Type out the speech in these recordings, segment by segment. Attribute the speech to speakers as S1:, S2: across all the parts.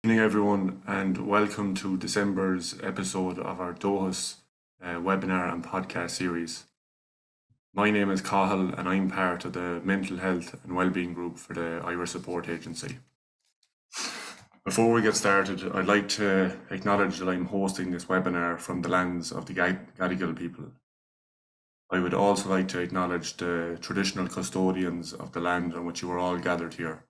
S1: Good evening, everyone, and welcome to December's episode of our Dóchas webinar and podcast series. My name is Cahill, and I'm part of the Mental Health and Wellbeing Group for the Irish Support Agency. Before we get started, I'd like to acknowledge that I'm hosting this webinar from the lands of the Gadigal people. I would also like to acknowledge the traditional custodians of the land on which you are all gathered here.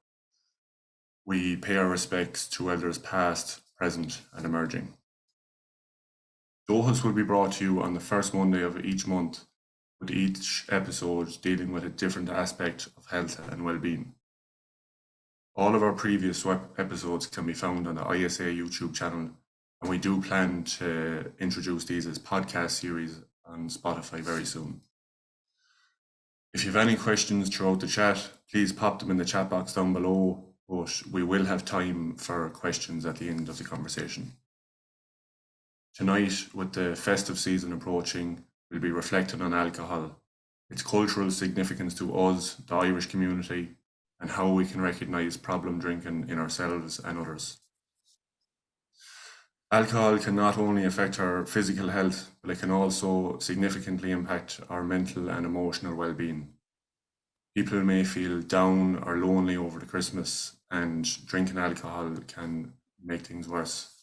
S1: We pay our respects to elders past, present, and emerging. Dóchas will be brought to you on the first Monday of each month, with each episode dealing with a different aspect of health and well-being. All of our previous episodes can be found on the ISA YouTube channel, and we do plan to introduce these as podcast series on Spotify very soon. If you have any questions throughout the chat, please pop them in the chat box down below, but we will have time for questions at the end of the conversation. Tonight, with the festive season approaching, we'll be reflecting on alcohol, its cultural significance to us, the Irish community, and how we can recognise problem drinking in ourselves and others. Alcohol can not only affect our physical health, but it can also significantly impact our mental and emotional well-being. People may feel down or lonely over the Christmas, and drinking alcohol can make things worse.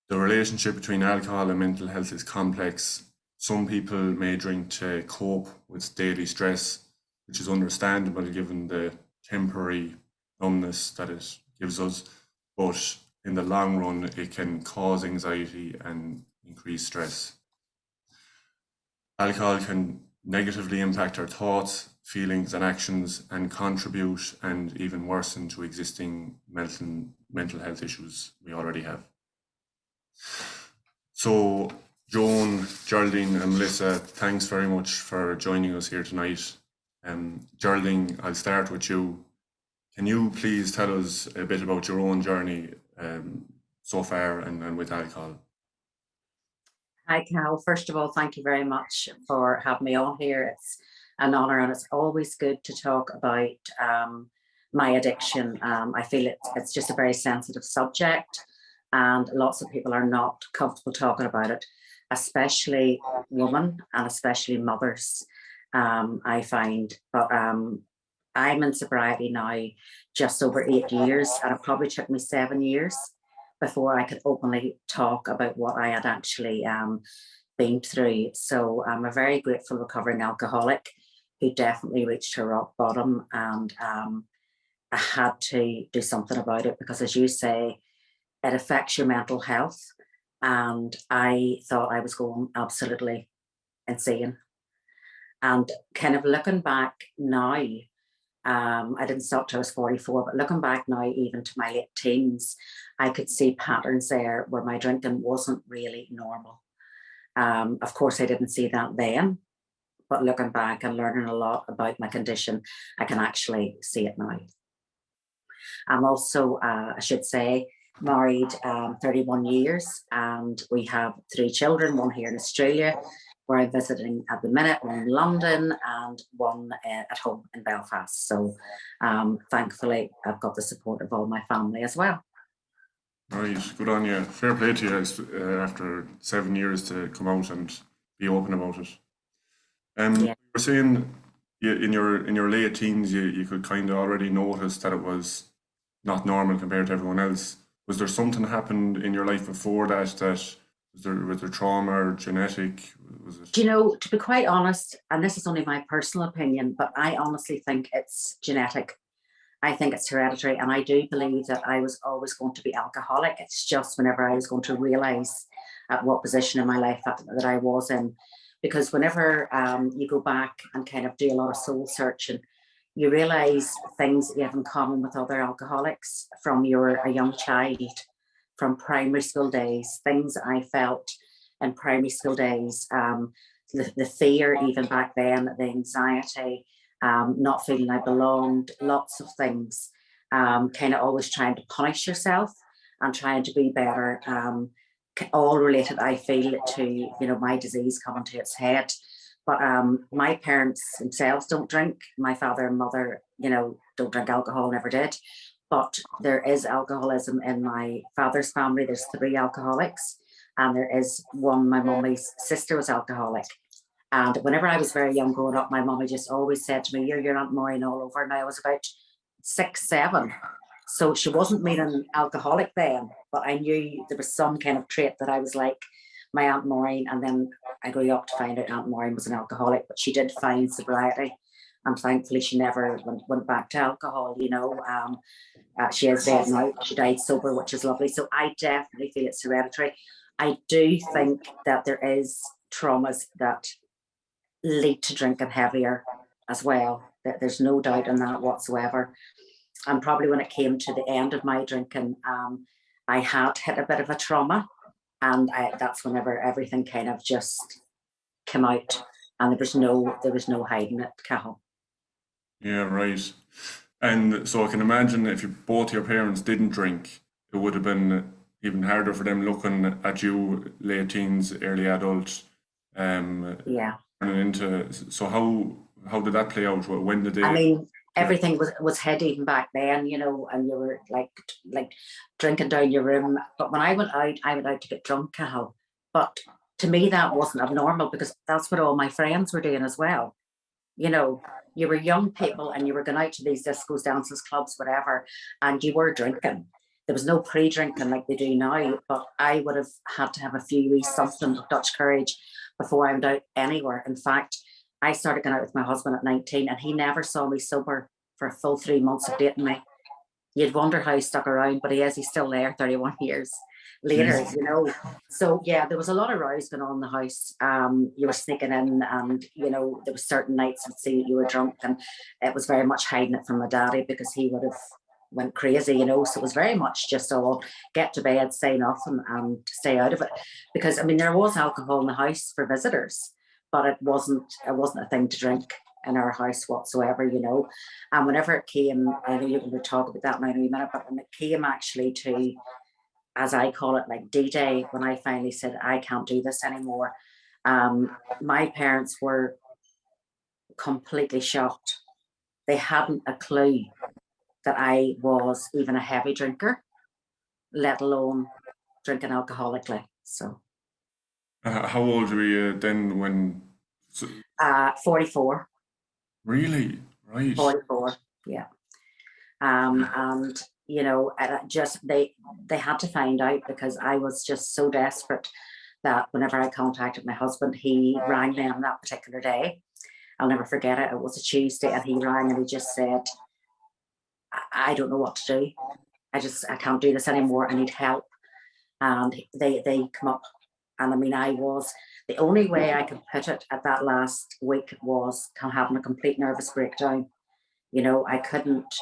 S1: The relationship between alcohol and mental health is complex. Some people may drink to cope with daily stress, which is understandable given the temporary numbness that it gives us, but in the long run, it can cause anxiety and increase stress. Alcohol can negatively impact our thoughts, feelings, and actions, and contribute and even worsen to existing mental health issues we already have. So, Joan, Geraldine, and Melissa, thanks very much for joining us here tonight. Geraldine, I'll start with you. Can you please tell us a bit about your own journey so far and with alcohol?
S2: Hi, Cal. First of all, thank you very much for having me on here. It's an honour, and it's always good to talk about my addiction. I feel it's just a very sensitive subject, and lots of people are not comfortable talking about it, especially women and especially mothers, I find. But I'm in sobriety now just over 8 years, and it probably took me 7 years before I could openly talk about what I had actually been through. So I'm a very grateful recovering alcoholic who definitely reached her rock bottom, and I had to do something about it because, as you say, it affects your mental health. And I thought I was going absolutely insane. And kind of looking back now, I didn't stop till I was 44, but looking back now, even to my late teens, I could see patterns there where my drinking wasn't really normal. Of course, I didn't see that then, but looking back and learning a lot about my condition, I can actually see it now. I'm also, I should say, married 31 years, and we have 3 children, one here in Australia, where I'm visiting at the minute, one in London and one at home in Belfast. So thankfully, I've got the support of all my family as well.
S1: Right, good on you. Fair play to you after 7 years to come out and be open about it.
S2: Yeah.
S1: You were saying in your late teens, you could kind of already notice that it was not normal compared to everyone else. Was there something happened in your life before that was there trauma or genetic? Was it?
S2: Do you know, to be quite honest, and this is only my personal opinion, but I honestly think it's genetic. I think it's hereditary, and I do believe that I was always going to be alcoholic. It's just whenever I was going to realise at what position in my life that I was in. Because whenever you go back and kind of do a lot of soul searching, you realise things that you have in common with other alcoholics from you're a young child, from primary school days, things I felt in primary school days, the fear even back then, the anxiety, not feeling I belonged, lots of things, kind of always trying to punish yourself and trying to be better, all related, I feel, to, you know, my disease coming to its head. But my parents themselves don't drink. My father and mother, you know, don't drink alcohol, never did. but there is alcoholism in my father's family. There's 3 alcoholics, and there is one, my mummy's sister was alcoholic. And whenever I was very young growing up, my mummy just always said to me, you're your Aunt Maureen all over. And I was about 6, 7. So she wasn't meaning alcoholic then, but I knew there was some kind of trait that I was like my Aunt Maureen. And then I grew up to find out Aunt Maureen was an alcoholic, but she did find sobriety. And thankfully, she never went back to alcohol, you know. She is dead now. She died sober, which is lovely. So I definitely feel it's hereditary. I do think that there is traumas that lead to drinking heavier as well. There's no doubt in that whatsoever. And probably when it came to the end of my drinking, I had hit a bit of a trauma, and that's whenever everything kind of just came out, and there was no hiding it, Cahill.
S1: Yeah, right. And so I can imagine if both your parents didn't drink, it would have been even harder for them looking at you, late teens, early adult,
S2: Yeah.
S1: turning into. So how did that play out? When did
S2: I
S1: they?
S2: mean, everything was head even back then, you know, and you were like drinking down your room. But when I went out to get drunk, Cahill. But to me, that wasn't abnormal because that's what all my friends were doing as well. You know, you were young people and you were going out to these discos, dances, clubs, whatever, and you were drinking. There was no pre-drinking like they do now, but I would have had to have a few wee something of Dutch courage before I went out anywhere. In fact, I started going out with my husband at 19 and he never saw me sober for a full 3 months of dating me. You'd wonder how he stuck around, but he's still there 31 years later,
S1: Jeez.
S2: you know. So yeah, there was a lot of rows going on in the house. You were sneaking in, and you know, there were certain nights I'd see that you were drunk, and it was very much hiding it from my daddy because he would have went crazy, you know. So it was very much just all get to bed, say nothing, and stay out of it. Because I mean, there was alcohol in the house for visitors, but it wasn't a thing to drink in our house whatsoever, you know. And whenever it came, I know you're going to talk about that now in a minute, but when it came actually to, as I call it, like D-Day, when I finally said, I can't do this anymore, my parents were completely shocked. They hadn't a clue that I was even a heavy drinker, let alone drinking alcoholically. So,
S1: How old were you then when? So,
S2: 44,
S1: really? Right.
S2: 44, yeah. And you know, just they had to find out because I was just so desperate that whenever I contacted my husband, he rang them that particular day. I'll never forget it. It was a Tuesday, and he rang and he just said, I don't know what to do. I can't do this anymore. I need help." And they come up, and I mean, I was the only way I could put it at that last week was having a complete nervous breakdown. You know, I couldn't.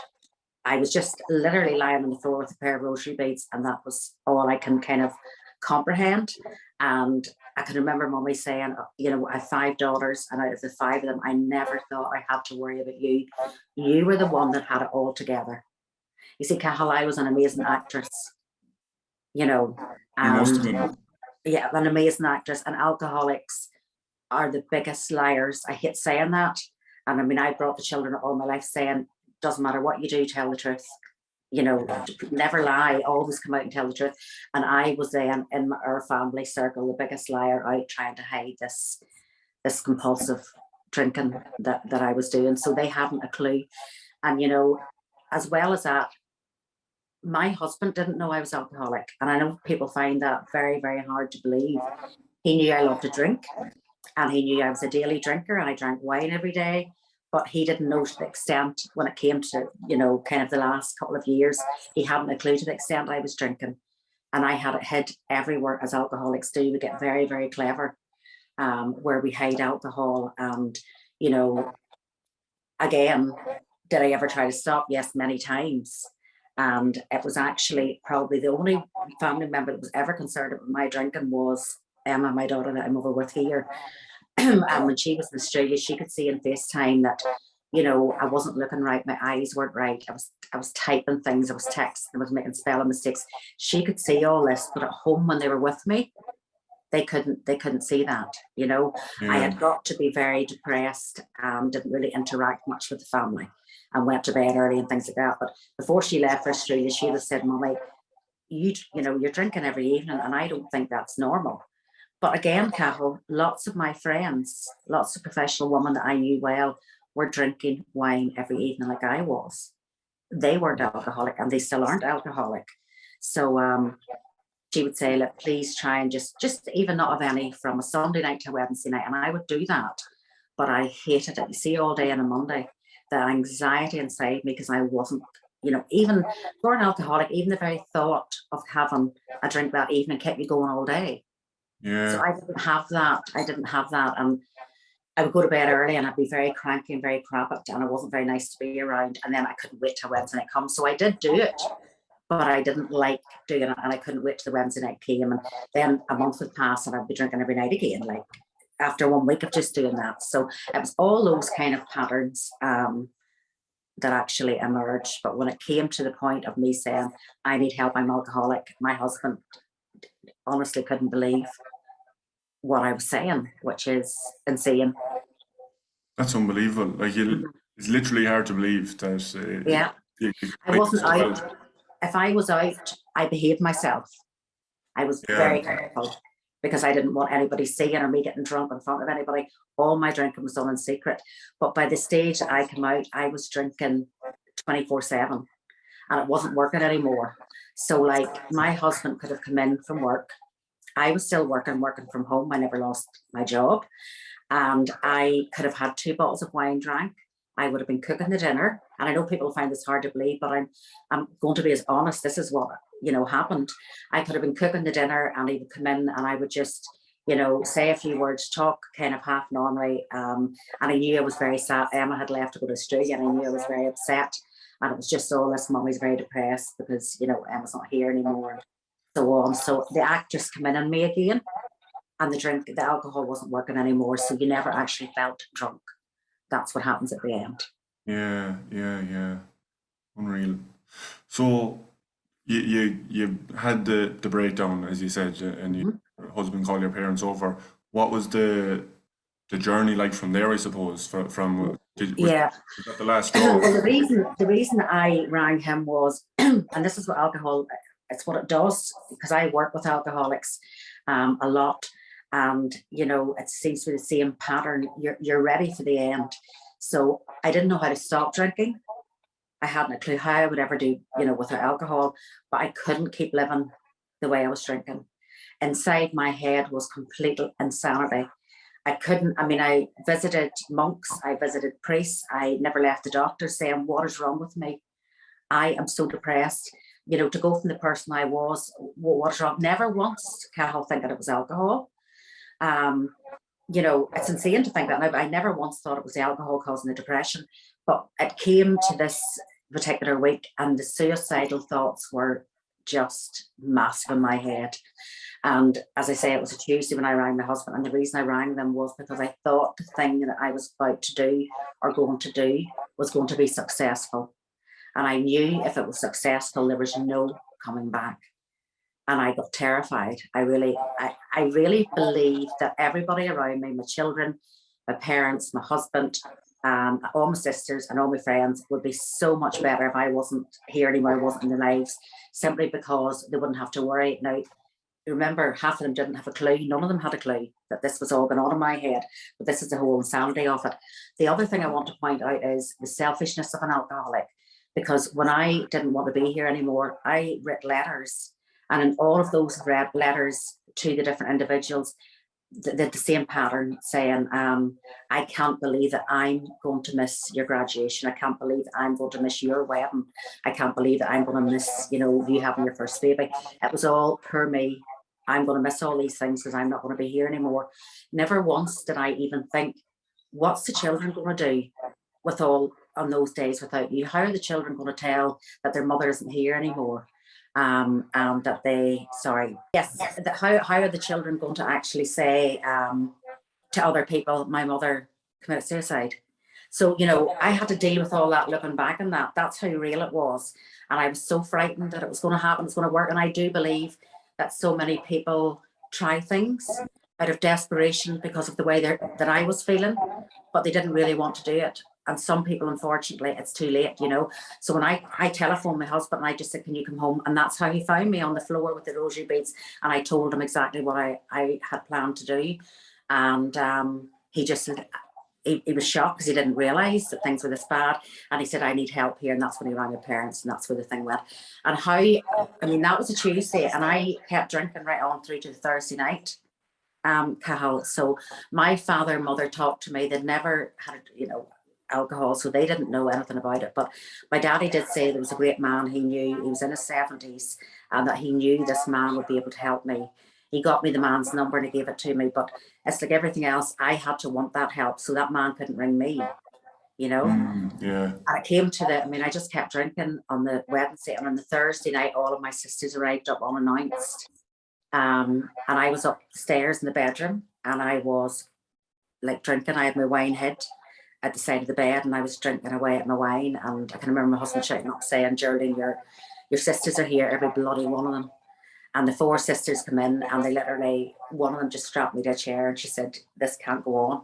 S2: I was just literally lying on the floor with a pair of rosary beads, and that was all I can kind of comprehend. And I can remember Mummy saying, you know, I have 5 daughters, and out of the 5 of them, I never thought I had to worry about you. You were the one that had it all together. You see, Cahill, I was an amazing actress, you know,
S1: You must have
S2: and
S1: been.
S2: yeah, an amazing actress. And alcoholics are the biggest liars. I hate saying that. And I mean, I brought the children up all my life saying, doesn't matter what you do, tell the truth. You know, never lie, always come out and tell the truth. And I was then in our family circle, the biggest liar out trying to hide this compulsive drinking that I was doing. So they hadn't a clue. And, you know, as well as that, my husband didn't know I was alcoholic. And I know people find that very, very hard to believe. He knew I loved to drink, and he knew I was a daily drinker and I drank wine every day. But he didn't know to the extent when it came to, you know, kind of the last couple of years, he hadn't a clue to the extent I was drinking. And I had it hid everywhere, as alcoholics do. We get very, very clever, where we hide alcohol. And, you know, again, did I ever try to stop? Yes, many times. And it was actually probably the only family member that was ever concerned about my drinking was Emma, my daughter that I'm over with here. And when she was in Australia, she could see in FaceTime that, you know, I wasn't looking right, my eyes weren't right. I was typing things, I was texting, I was making spelling mistakes. She could see all this, but at home when they were with me, they couldn't see that, you know. I
S1: Yeah.
S2: had got to be very depressed and didn't really interact much with the family. and went to bed early and things like that. But before she left for Australia, she would have said, Mummy, you know, you're drinking every evening, and I don't think that's normal. But again, Cahill, lots of my friends, lots of professional women that I knew well, were drinking wine every evening like I was. They weren't alcoholic, and they still aren't alcoholic. So she would say, look, please try and just even not have any from a Sunday night to Wednesday night. And I would do that, but I hated it. You see, all day on a Monday, the anxiety inside me, because I wasn't, you know, even for an alcoholic, even the very thought of having a drink that evening kept me going all day. So
S1: Yeah.
S2: I didn't have that. I didn't have that. And I would go to bed early, and I'd be very cranky and very crabbed, and it wasn't very nice to be around. And then I couldn't wait till Wednesday night comes. So I did do it, but I didn't like doing it, and I couldn't wait till the Wednesday night came. And then a month would pass, and I'd be drinking every night again, like after 1 week of just doing that. So it was all those kind of patterns that actually emerged. But when it came to the point of me saying, I need help, I'm alcoholic, my husband honestly couldn't believe what I was saying, which is insane.
S1: That's unbelievable. Like, it's literally hard to believe that.
S2: Yeah, I wasn't out. If I was out, I behaved myself. I was very
S1: Yeah.
S2: careful because I didn't want anybody seeing or me getting drunk in front of anybody. All my drinking was done in secret. But by the stage that I came out, I was drinking 24/7, and it wasn't working anymore. So, like, my husband could have come in from work. I was still working from home. I never lost my job. And I could have had 2 bottles of wine drank. I would have been cooking the dinner. And I know people find this hard to believe, but I'm going to be as honest. This is what, you know, happened. I could have been cooking the dinner, and he would come in, and I would just, you know, say a few words, talk kind of half normally. And I knew I was very sad. Emma had left to go to Australia, and I knew I was very upset. And it was just all this, Mummy's very depressed because, you know, Emma's not here anymore, and so on. So the act just come in on me again, and the alcohol wasn't working anymore. So you never actually felt drunk. That's what happens at the end.
S1: Yeah. Yeah. Yeah. Unreal. So you had the breakdown, as you said, and
S2: Mhm.
S1: your husband called your parents over. What was the journey like from there? I suppose
S2: Yeah.
S1: was that the last straw?
S2: Well, the reason I rang him was, and this is what alcohol, it's what it does, because I work with alcoholics a lot, and you know, it seems to be the same pattern. You're ready for the end. So I didn't know how to stop drinking. I hadn't a clue how I would ever do, you know, without alcohol, but I couldn't keep living the way I was drinking. Inside my head was complete insanity. I couldn't, I mean, I visited monks, I visited priests, I never left the doctor saying, what is wrong with me? I am so depressed. You know, to go from the person I was, what's wrong? Never once can I think that it was alcohol. Um, you know, it's insane to think that now, but I never once thought it was the alcohol causing the depression. But it came to this particular week, and the suicidal thoughts were just massive in my head. And as I say, it was a Tuesday when I rang my husband. And the reason I rang them was because I thought the thing that I was about to do or going to do was going to be successful. And I knew if it was successful, there was no coming back. And I got terrified. I really believed that everybody around me, my children, my parents, my husband, all my sisters and all my friends would be so much better if I wasn't here anymore, I wasn't in their lives, simply because they wouldn't have to worry. Now, remember, half of them didn't have a clue. None of them had a clue that this was all going on in my head. But this is the whole insanity of it. The other thing I want to point out is the selfishness of an alcoholic. Because when I didn't want to be here anymore, I wrote letters. And in all of those red letters to the different individuals, the same pattern saying, I can't believe that I'm going to miss your graduation. I can't believe that I'm going to miss your wedding. I can't believe that I'm going to miss, you know, you having your first baby. It was all per me. I'm going to miss all these things because I'm not going to be here anymore. Never once did I even think, what's the children going to do with all on those days without you? How are the children going to tell that their mother isn't here anymore? And that they, sorry, yes, how are the children going to actually say to other people, my mother committed suicide? So, you know, I had to deal with all that looking back on that. That's how real it was. And I was so frightened that it was going to happen, it's going to work. And I do believe that so many people try things out of desperation because of the way that I was feeling, but they didn't really want to do it. and some people, unfortunately, it's too late, you know. So when I telephoned my husband, and I just said, can you come home? And that's how he found me, on the floor with the rosary beads. And I told him exactly what I had planned to do. And he just said, he was shocked because he didn't realise that things were this bad. And he said, I need help here. And that's when he rang my parents, and that's where the thing went. And how, I mean, that was a Tuesday, and I kept drinking right on through to the Thursday night, Cathal. So my father and mother talked to me. They'd never had, you know, alcohol, so they didn't know anything about it. But my daddy did say there was a great man he knew. He was in his 70s, and that he knew this man would be able to help me. He got me the man's number and he gave it to me. But it's like everything else, I had to want that help, so that man couldn't ring me, you know.
S1: Yeah.
S2: And it came to the, I mean, I just kept drinking on the Wednesday, and on the Thursday night, all of my sisters arrived up unannounced. And I was upstairs in the bedroom, and I was like drinking. I had my wine hid at the side of the bed, and I was drinking away at my wine. And I can remember my husband shouting up saying, Geraldine, your sisters are here, every bloody one of them. And the 4 sisters come in, and they literally, one of them just strapped me to a chair, and she said, this can't go on.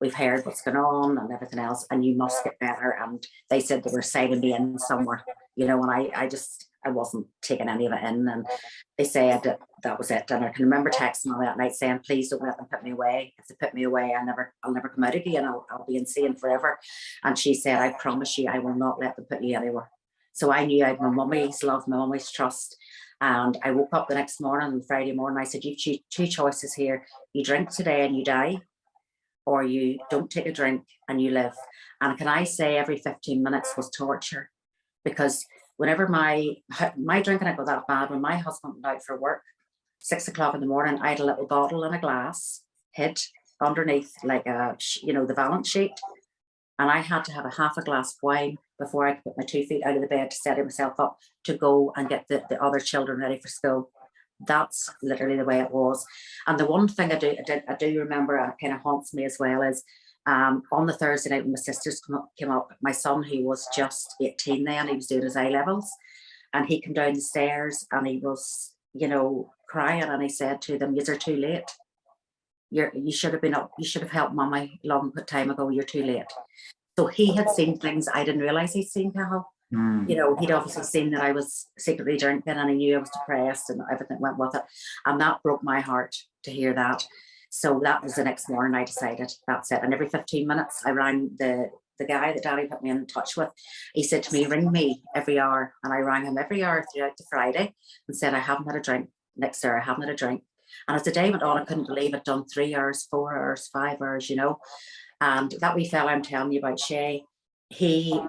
S2: We've heard what's going on and everything else, and you must get better. And they said they were signing me in somewhere, you know, and I wasn't taking any of it in. And they said that was it. And I can remember texting her that night saying, please don't let them put me away. If they put me away, I'll never come out again. I'll be insane forever. And she said, I promise you, I will not let them put you anywhere. So I knew I had my mummy's love, my mummy's trust. And I woke up the next morning, on Friday morning, I said, you've two choices here. You drink today and you die, or you don't take a drink and you live. And can I say, every 15 minutes was torture, because whenever my drinking had got that bad, when my husband went out for work, 6 o'clock in the morning, I had a little bottle in a glass hid underneath, like the balance sheet. And I had to have a half a glass of wine before I could put my 2 feet out of the bed to set myself up to go and get the other children ready for school. That's literally the way it was. And the one thing I do remember, and it kind of haunts me as well, is on the Thursday night when my sisters came up, my son, who was just 18 then, he was doing his A levels, and he came down the stairs and he was, you know, crying, and he said to them, "You're too late. You should have been up. You should have helped Mummy long time ago. You're too late." So he had seen things I didn't realize he'd seen, Cathal. You know, he'd obviously seen that I was secretly drinking, and he knew I was depressed and everything went with it. And that broke my heart to hear that. So that was the next morning I decided that's it. And every 15 minutes I rang the guy that Daddy put me in touch with. He said to me, ring me every hour. And I rang him every hour throughout the Friday and said, I haven't had a drink. Next hour, I haven't had a drink. And as the day went on, I couldn't believe it. Done 3 hours, 4 hours, 5 hours, you know. And that wee fella I'm telling you about, Shay, he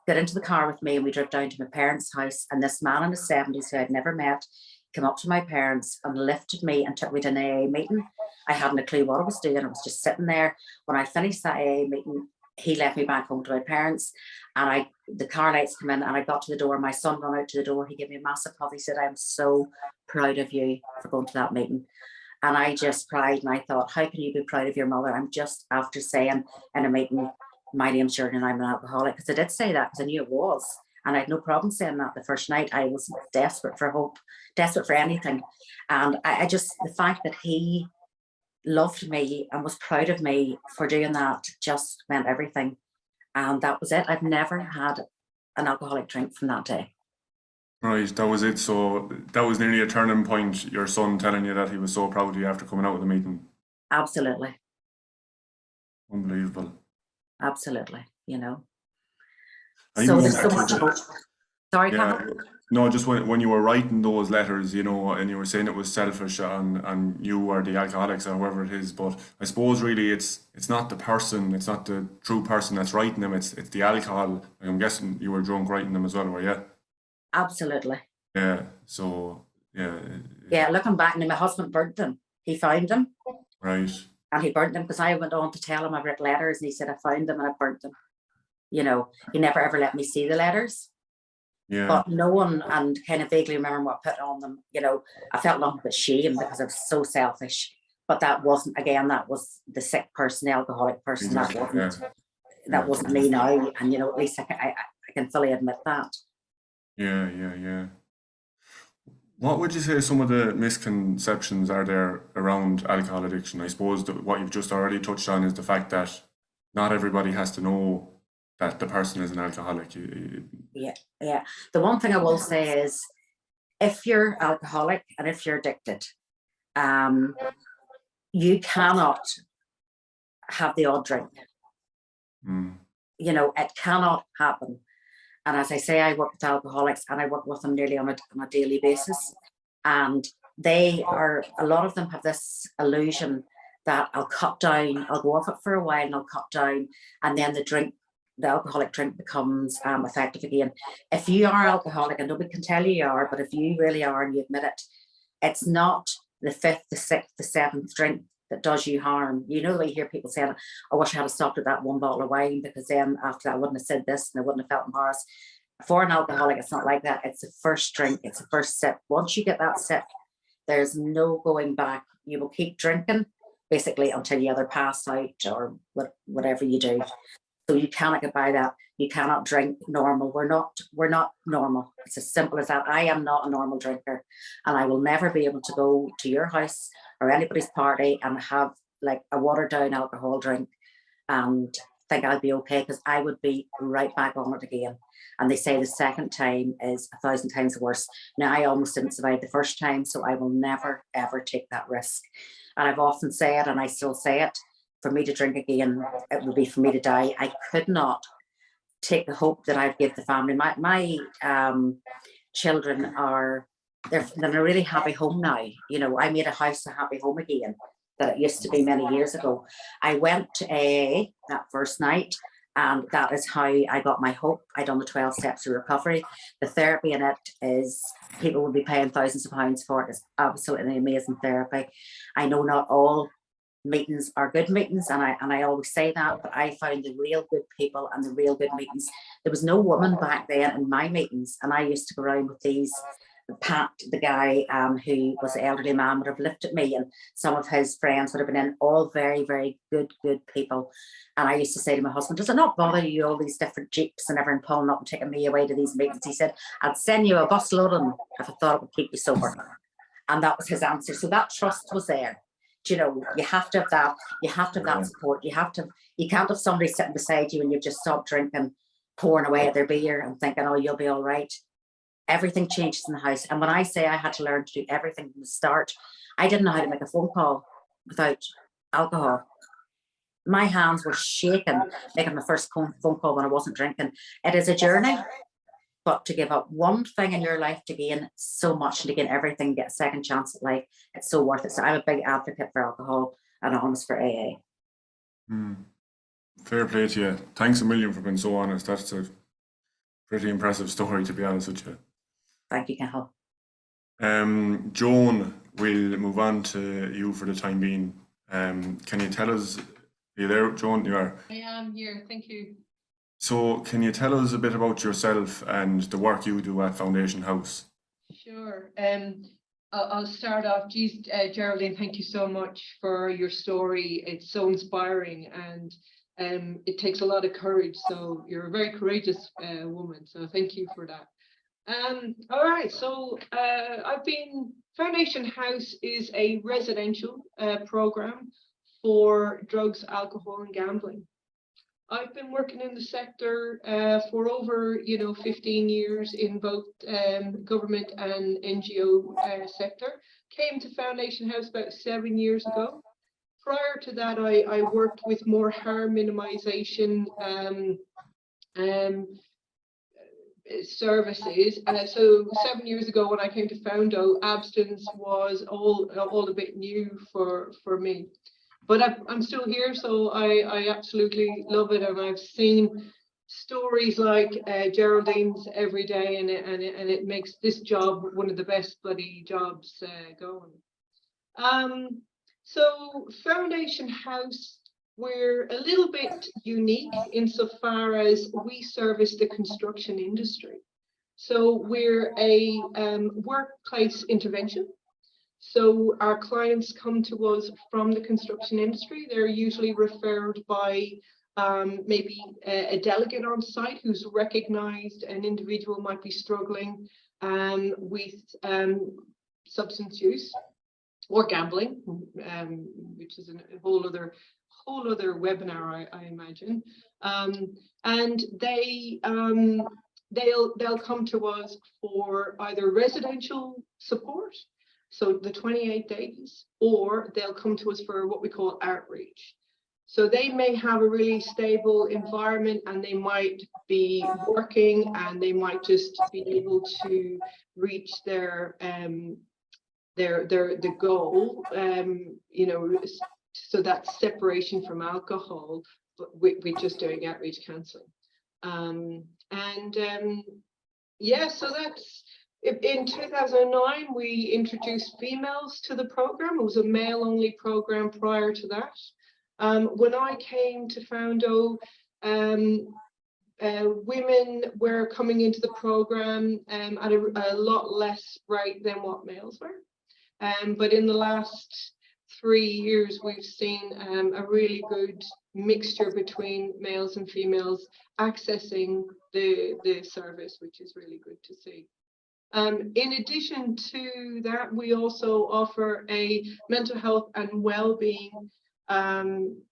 S2: got into the car with me and we drove down to my parents' house. And this man in his 70s who I'd never met came up to my parents and lifted me and took me to an AA meeting. I hadn't a clue what I was doing. I was just sitting there. When I finished that AA meeting, he left me back home to my parents, and the car lights come in and I got to the door. My son ran out to the door. He gave me a massive hug. He said, I'm so proud of you for going to that meeting. And I just cried, and I thought, how can you be proud of your mother? I'm just after saying in a meeting, my name's Geraldine, I'm an alcoholic. Because I did say that because I knew it was. And I had no problem saying that the first night. I was desperate for hope, desperate for anything. And I just, the fact that he loved me and was proud of me for doing that just meant everything. And that was it. I've never had an alcoholic drink from that day.
S1: Right, that was it. So that was nearly a turning point, your son telling you that he was so proud of you after coming out of the meeting.
S2: Absolutely.
S1: Unbelievable.
S2: Absolutely, you know.
S1: And
S2: So
S1: you
S2: there's so
S1: went
S2: much
S1: back to
S2: hope. Sorry,
S1: yeah,
S2: Cathal?
S1: no, just when you were writing those letters, you know, and you were saying it was selfish and you are the alcoholics or whoever it is, but I suppose really it's not the person, it's not the true person that's writing them, it's the alcohol. Like, I'm guessing you were drunk writing them as well, were you?
S2: Absolutely.
S1: Yeah. So yeah,
S2: Yeah, looking back, and my husband burnt them. He found them
S1: right.
S2: and he burnt them, because I went on to tell him I wrote letters, and he said I found them and I burnt them. You know, he never ever let me see the letters.
S1: Yeah.
S2: But no one, and kind of vaguely remember what I put on them, you know, I felt nothing but shame because I was so selfish. But that wasn't, again, that was the sick person, the alcoholic person.
S1: Exactly. Yeah.
S2: That wasn't me now. And, you know, at least I can fully admit that.
S1: Yeah. Yeah. Yeah. What would you say some of the misconceptions are there around alcohol addiction? I suppose that what you've just already touched on is the fact that not everybody has to know that the person is an alcoholic.
S2: Yeah. The one thing I will say is, if you're alcoholic and if you're addicted, you cannot have the odd drink. It cannot happen. And as I say, I work with alcoholics and I work with them nearly on a daily basis. And a lot of them have this illusion that I'll cut down, I'll go off it for a while and I'll cut down, and then the alcoholic drink becomes effective again. If you are alcoholic, and nobody can tell you are, but if you really are and you admit it, it's not the fifth, the sixth, the seventh drink that does you harm. You hear people saying, I wish I had stopped at that one bottle of wine, because then after that I wouldn't have said this and I wouldn't have felt embarrassed. For an alcoholic, it's not like that. It's the first drink, it's the first sip. Once you get that sip, there's no going back. You will keep drinking basically until you either pass out or whatever you do. So you cannot get by that. You cannot drink normal. We're not normal. It's as simple as that. I am not a normal drinker, and I will never be able to go to your house or anybody's party and have like a watered down alcohol drink and think I'll be okay, because I would be right back on it again. And they say the second time is 1,000 times worse. Now, I almost didn't survive the first time, so I will never, ever take that risk. And I've often said, and I still say it, for me to drink again, it would be for me to die. I could not take the hope that I've given the family. My children they're in a really happy home now. I made a house a happy home again that it used to be many years ago. I went to AA that first night, and that is how I got my hope. I done the 12 steps of recovery. The therapy in it is, people will be paying thousands of pounds for it. It's absolutely amazing therapy. I know not all meetings are good meetings, and I always say that, but I found the real good people and the real good meetings. There was no woman back then in my meetings, and I used to go around with these. Pat, the guy who was an elderly man, would have looked at me, and some of his friends would have been in, all very, very good people. And I used to say to my husband, does it not bother you, all these different jeeps and everyone pulling up and taking me away to these meetings? He said, I'd send you a bus load of them if I thought it would keep you sober. And that was his answer. So that trust was there. You have to have that. You have to have that support. You can't have somebody sitting beside you and you've just stopped drinking, pouring away at their beer and thinking, oh, you'll be all right. Everything changes in the house. And when I say I had to learn to do everything from the start, I didn't know how to make a phone call without alcohol. My hands were shaking making my first phone call when I wasn't drinking. It is a journey, but to give up one thing in your life to gain so much, and to gain everything, get a second chance at life, it's so worth it. So I'm a big advocate for alcohol and Anonymous for AA.
S1: Fair play to you. Thanks a million for being so honest. That's a pretty impressive story, to be honest with you.
S2: Thank you, Cathal.
S1: Joan, we'll move on to you for the time being. Can you tell us, are you there, Joan? You are?
S3: I am here, thank you.
S1: So can you tell us a bit about yourself and the work you do at Foundation House?
S3: Sure. I'll start off. Geraldine, thank you so much for your story. It's so inspiring, and it takes a lot of courage. So you're a very courageous woman. So thank you for that. All right. So Foundation House is a residential program for drugs, alcohol, and gambling. I've been working in the sector for over 15 years in both government and NGO sector. Came to Foundation House about 7 years ago. Prior to that, I worked with more harm minimization services. So 7 years ago, when I came to Foundo, abstinence was all a bit new for me. But I'm still here, so I absolutely love it, and I've seen stories like Geraldine's every day, and it makes this job one of the best bloody jobs going. So Foundation House, we're a little bit unique insofar as we service the construction industry. So we're a workplace intervention. So our clients come to us from the construction industry. They're usually referred by maybe a delegate on site who's recognized an individual might be struggling with substance use or gambling, which is a whole whole other webinar, I imagine. And they'll come to us for either residential support, so the 28 days, or they'll come to us for what we call outreach. So they may have a really stable environment and they might be working and they might just be able to reach the goal, you know, so that's separation from alcohol, but with just doing outreach counselling. Yeah, so that's, in 2009, we introduced females to the program. It was a male-only program prior to that. When I came to Foundo, women were coming into the program at a lot less rate than what males were. But in the last 3 years, we've seen a really good mixture between males and females accessing the service, which is really good to see. In addition to that, we also offer a mental health and well-being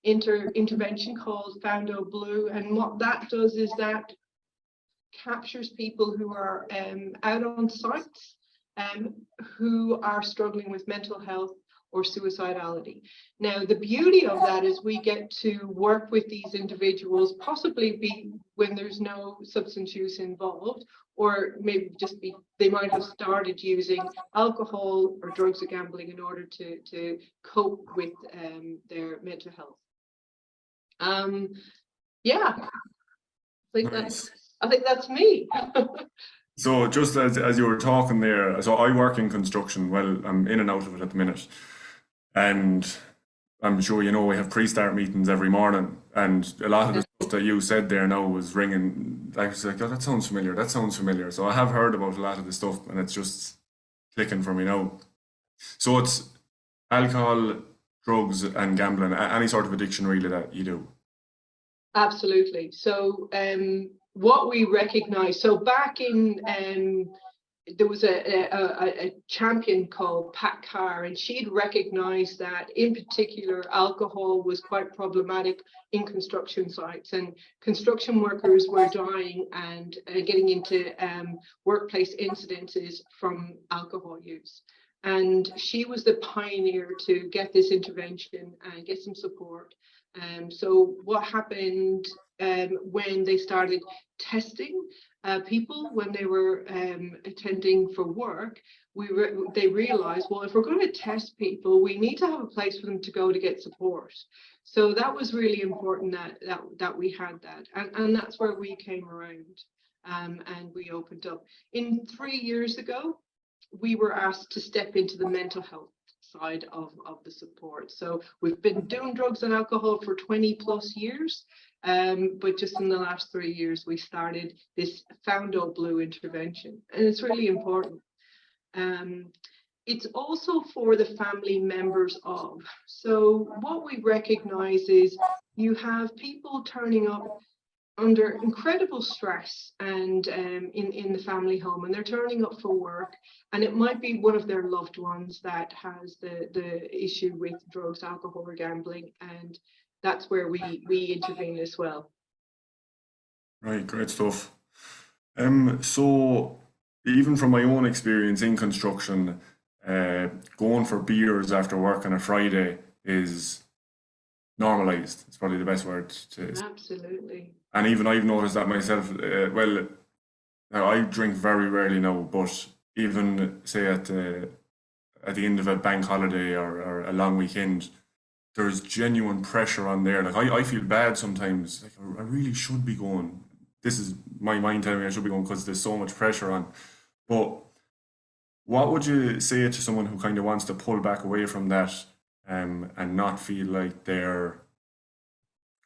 S3: intervention called Foundo Blue, and what that does is that captures people who are out on sites who are struggling with mental health or suicidality. Now, the beauty of that is we get to work with these individuals, possibly when there's no substance use involved, or maybe just they might have started using alcohol or drugs or gambling in order to cope with their mental health. Yeah, I think that's me.
S1: So just as you were talking there, so I work in construction. Well, I'm in and out of it at the minute. And I'm sure you know we have pre-start meetings every morning, and a lot of the stuff that you said there now was ringing. I was like, oh, that sounds familiar. That sounds familiar. So I have heard about a lot of the stuff, and it's just clicking for me now. So it's alcohol, drugs, and gambling. Any sort of addiction, really, that you do.
S3: Absolutely. So what we recognize. So back in there was a champion called Pat Carr, and she'd recognized that in particular alcohol was quite problematic in construction sites, and construction workers were dying and getting into workplace incidences from alcohol use. And she was the pioneer to get this intervention and get some support. So what happened when they started testing people when they were attending for work, they realized, well, if we're going to test people, we need to have a place for them to go to get support. So that was really important that we had that, and that's where we came around, and we opened up. 3 years ago, we were asked to step into the mental health side of the support. So we've been doing drugs and alcohol for 20 plus years, but just in the last 3 years we started this Foundo Blue intervention, and it's really important. It's also for the family members of. So what we recognize is you have people turning up under incredible stress and in the family home, and they're turning up for work, and it might be one of their loved ones that has the issue with drugs, alcohol, or gambling, and that's where we intervene as well.
S1: Right, great stuff. So even from my own experience in construction, going for beers after work on a Friday is normalized. It's probably the best word to.
S3: Absolutely.
S1: And even I've noticed that myself. Well, now I drink very rarely now, but even say at the end of a bank holiday or a long weekend, there's genuine pressure on there. Like I feel bad sometimes. Like I really should be going. This is my mind telling me I should be going because there's so much pressure on. But what would you say to someone who kind of wants to pull back away from that, and not feel like they're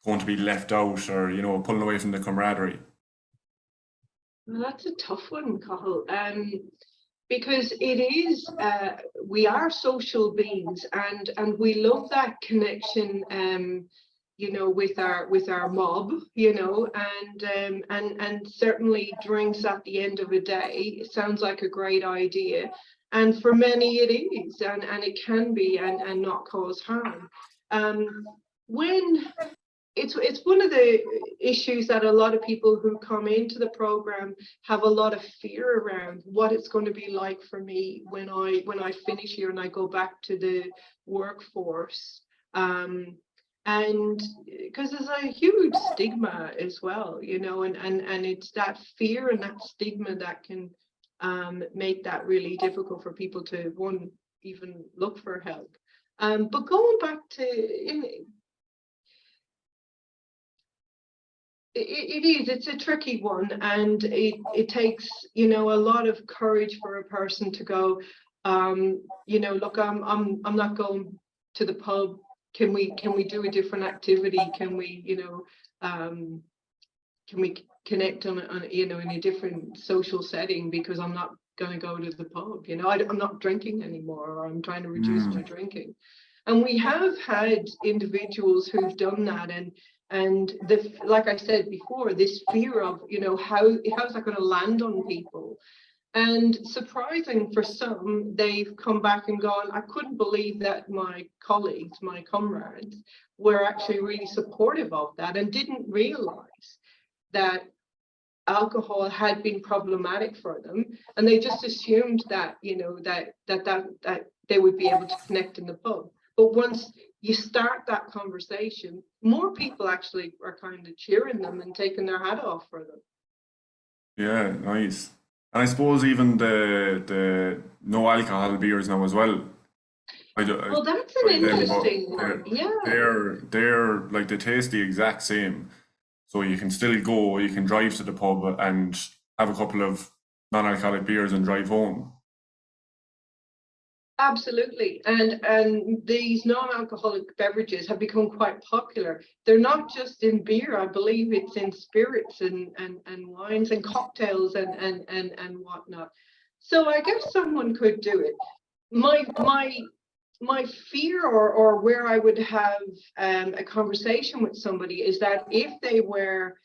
S1: going to be left out, or pulling away from the camaraderie?
S3: Well, that's a tough one, Cathal, because it is we are social beings, and we love that connection, with our mob, and certainly drinks at the end of a day, it sounds like a great idea, and for many it is, and it can be, and not cause harm. when it's one of the issues that a lot of people who come into the program have a lot of fear around what it's going to be like for me when I finish here and I go back to the workforce. And because there's a huge stigma as well, you know, and it's that fear and that stigma that can make that really difficult for people to even look for help. But going back to it's a tricky one, and it takes, you know, a lot of courage for a person to go, you know, look, I'm not going to the pub. Can we do a different activity? Can we, you know, can we connect on you know, in a different social setting, because I'm not going to go to the pub, you know, I'm not drinking anymore, or I'm trying to reduce my drinking. And we have had individuals who've done that, and like I said before, this fear of, you know, how's that going to land on people? And surprising for some, they've come back and gone, I couldn't believe that my colleagues, my comrades, were actually really supportive of that, and didn't realize that alcohol had been problematic for them, and they just assumed that, you know, that they would be able to connect in the pub. But once you start that conversation, more people actually are kind of cheering them and taking their hat off for them.
S1: Yeah, nice. And I suppose even the no alcohol beers now as well.
S3: Well, that's an interesting one. Yeah.
S1: They're like, they taste the exact same. So you can still go, you can drive to the pub and have a couple of non-alcoholic beers and drive home.
S3: Absolutely. And these non-alcoholic beverages have become quite popular. They're not just in beer. I believe it's in spirits and wines and cocktails and whatnot. So I guess someone could do it. My fear, or where I would have a conversation with somebody, is that if they were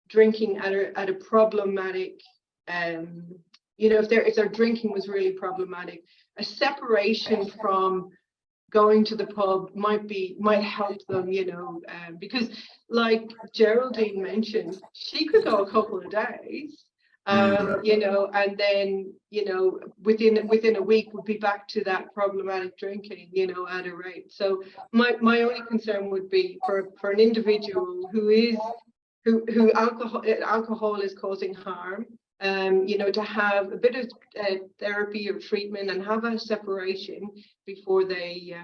S3: drinking at a problematic, you know, if their drinking was really problematic, a separation from going to the pub might help them, you know, because like Geraldine mentioned, she could go a couple of days, you know, and then, you know, within a week would be back to that problematic drinking, you know, at a rate. So my only concern would be for an individual who alcohol is causing harm, you know, to have a bit of therapy or treatment and have a separation before they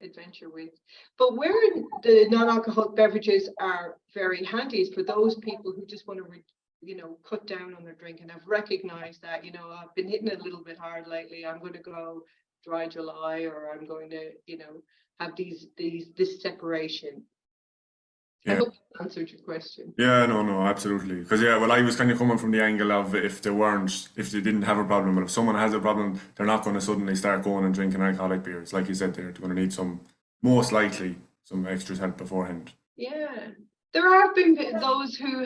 S3: adventure with. But where the non-alcoholic beverages are very handy is for those people who just want to you know, cut down on their drink and have recognized that, you know, I've been hitting it a little bit hard lately, I'm going to go dry July, or I'm going to, you know, have this separation.
S1: Yeah.
S3: I hope that answered your question.
S1: Yeah, no, absolutely. Because yeah, well, I was kind of coming from the angle of, if they didn't have a problem, but if someone has a problem, they're not going to suddenly start going and drinking alcoholic beers. Like you said, they're going to need most likely some extra help beforehand.
S3: Yeah, there have been those who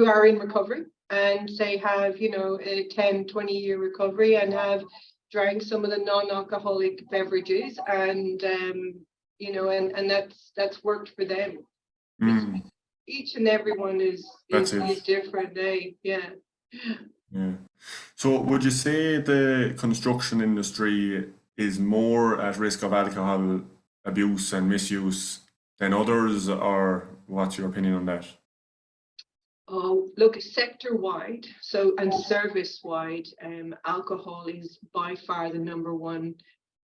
S3: are in recovery, and say have, you know, a 10-20 year recovery, and have drank some of the non-alcoholic beverages, and you know, and that's worked for them. Each and every one is different, eh? Yeah.
S1: Yeah. So would you say the construction industry is more at risk of alcohol abuse and misuse than others, or what's your opinion on that?
S3: Oh, look, sector-wide, and service-wide, alcohol is by far the number one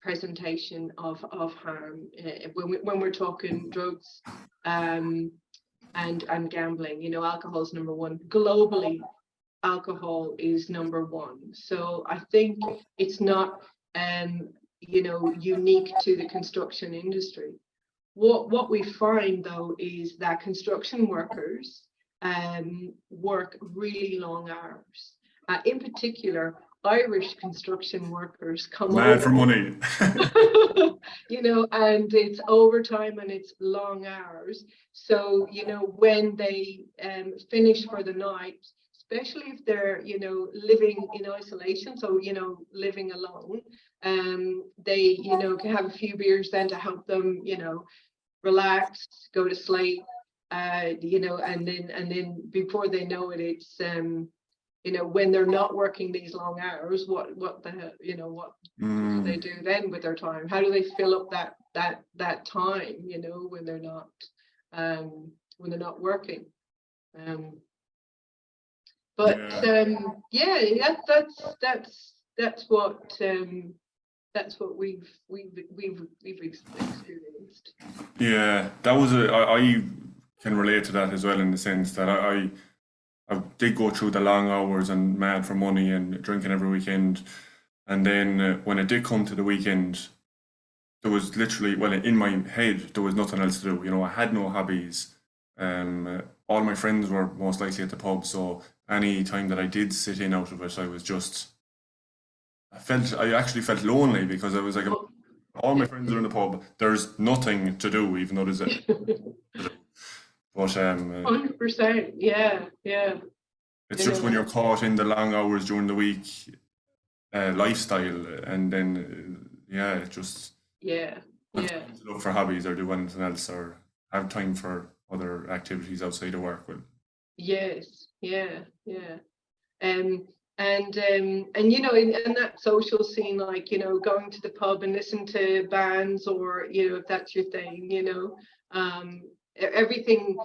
S3: presentation of harm when we're talking drugs and gambling. You know, alcohol is number one globally. Alcohol is number one. So I think it's not you know, unique to the construction industry. What we find though is that construction workers work really long hours. In particular, Irish construction workers come
S1: Mad for money.
S3: you know, and it's overtime and it's long hours. So, you know, when they finish for the night, especially if they're, you know, living in isolation, so, you know, living alone, they, you know, can have a few beers then to help them, you know, relax, go to sleep, you know, and then before they know it, it's you know, when they're not working these long hours, what the, you know, what do they do then with their time? How do they fill up that time, you know, when they're not working? But yeah, that's what we've experienced.
S1: Yeah, that was I can relate to that as well, in the sense that I did go through the long hours and mad for money and drinking every weekend, and then when it did come to the weekend, there was literally, well, in my head there was nothing else to do. You know, I had no hobbies. All my friends were most likely at the pub, so any time that I did sit in out of it, I was just, I actually felt lonely, because I was like, all my friends are in the pub. There's nothing to do, even though there's a to do. But
S3: 100%, yeah.
S1: it's
S3: You
S1: just when
S3: know,
S1: you're caught in the long hours during the week lifestyle, and then yeah, it just
S3: yeah.
S1: have time to look for hobbies or do anything else, or have time for other activities outside of work. Well,
S3: Yes, yeah. And you know, in that social scene, like, you know, going to the pub and listen to bands, or, you know, if that's your thing, you know, everything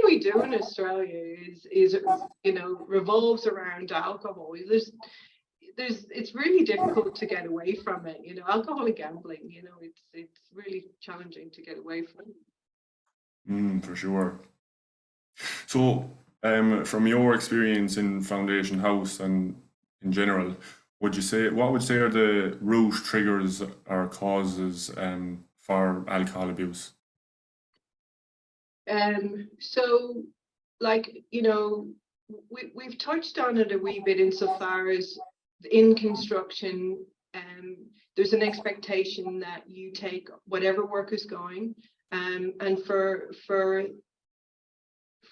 S3: we do in Australia is you know, revolves around alcohol. It's really difficult to get away from it, you know. Alcoholic gambling, you know, it's really challenging to get away from.
S1: for sure. So, from your experience in Foundation House and in general, what would you say are the root triggers or causes for alcohol abuse?
S3: So, like, you know, we've touched on it a wee bit insofar as in construction, there's an expectation that you take whatever work is going, and for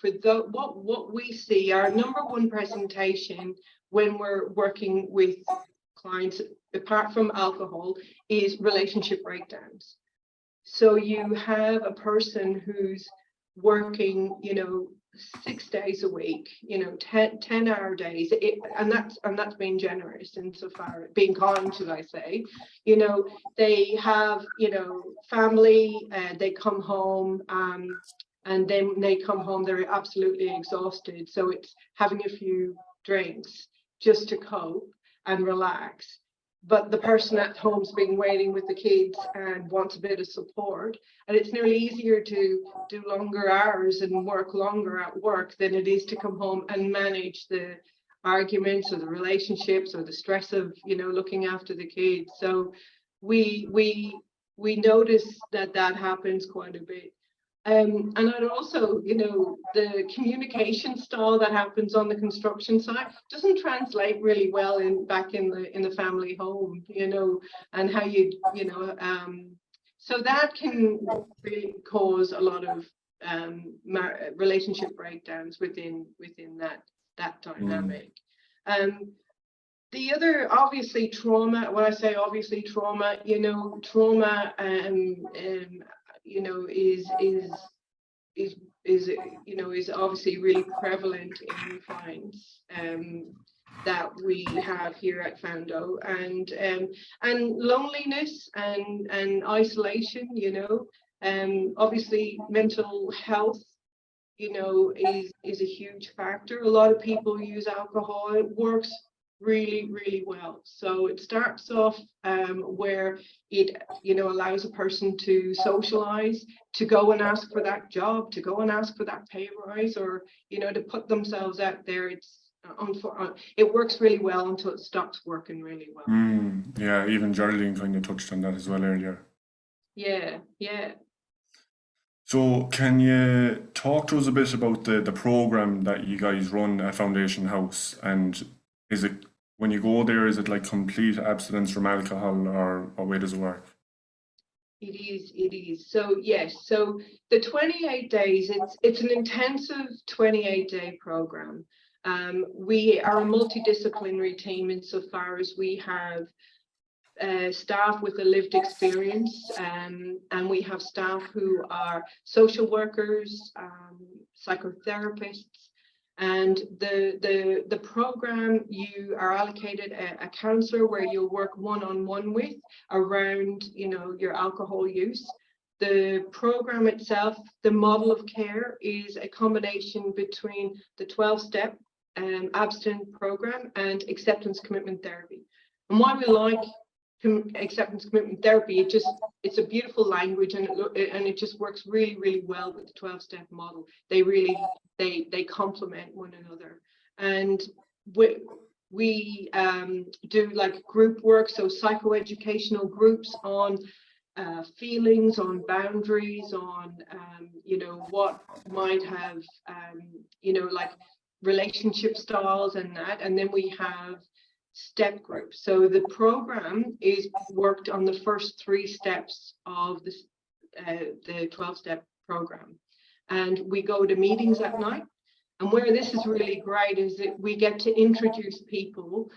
S3: what we see, our number one presentation when we're working with clients, apart from alcohol, is relationship breakdowns. So you have a person who's working, you know, 6 days a week, you know, 10-hour days, and that's being generous, insofar, being kind, should I say. You know, they have, you know, family, they come home, and then they come home, they're absolutely exhausted, so it's having a few drinks just to cope and relax. But the person at home's been waiting with the kids and wants a bit of support. And it's nearly easier to do longer hours and work longer at work than it is to come home and manage the arguments or the relationships or the stress of, you know, looking after the kids. So we notice that happens quite a bit. And I'd also, you know, the communication style that happens on the construction site doesn't translate really well back in the family home, you know, and how you know, so that can really cause a lot of relationship breakdowns within that dynamic. The other, obviously, trauma. When I say obviously trauma, you know, trauma you know, is you know, is obviously really prevalent in clients that we have here at Foundo, and loneliness and isolation, you know, obviously mental health, you know, is a huge factor. A lot of people use alcohol. It works really well. So it starts off where it, you know, allows a person to socialize, to go and ask for that job, to go and ask for that pay rise, or, you know, to put themselves out there. It works really well until it stops working really well.
S1: Yeah, even Geraldine kind of touched on that as well earlier.
S3: Yeah.
S1: So, can you talk to us a bit about the program that you guys run at Foundation House? And is it, when you go there, is it like complete abstinence from alcohol, or what way does it work?
S3: It is. So yes, so the 28 days, it's an intensive 28-day program. We are a multidisciplinary team insofar as we have staff with a lived experience, and we have staff who are social workers, psychotherapists, and the program, you are allocated a counsellor where you'll work one-on-one with around, you know, your alcohol use. The program itself, the model of care, is a combination between the 12-step abstinence program and acceptance commitment therapy. And why we like acceptance commitment therapy, it's a beautiful language, and it just works really well with the 12-step model. They complement one another, and we do like group work, so psychoeducational groups on feelings, on boundaries, on you know, what might have you know, like relationship styles and that, and then we have step groups. So the program is worked on the first 3 steps of this the 12-step program, and we go to meetings at night. And where this is really great is that we get to introduce people,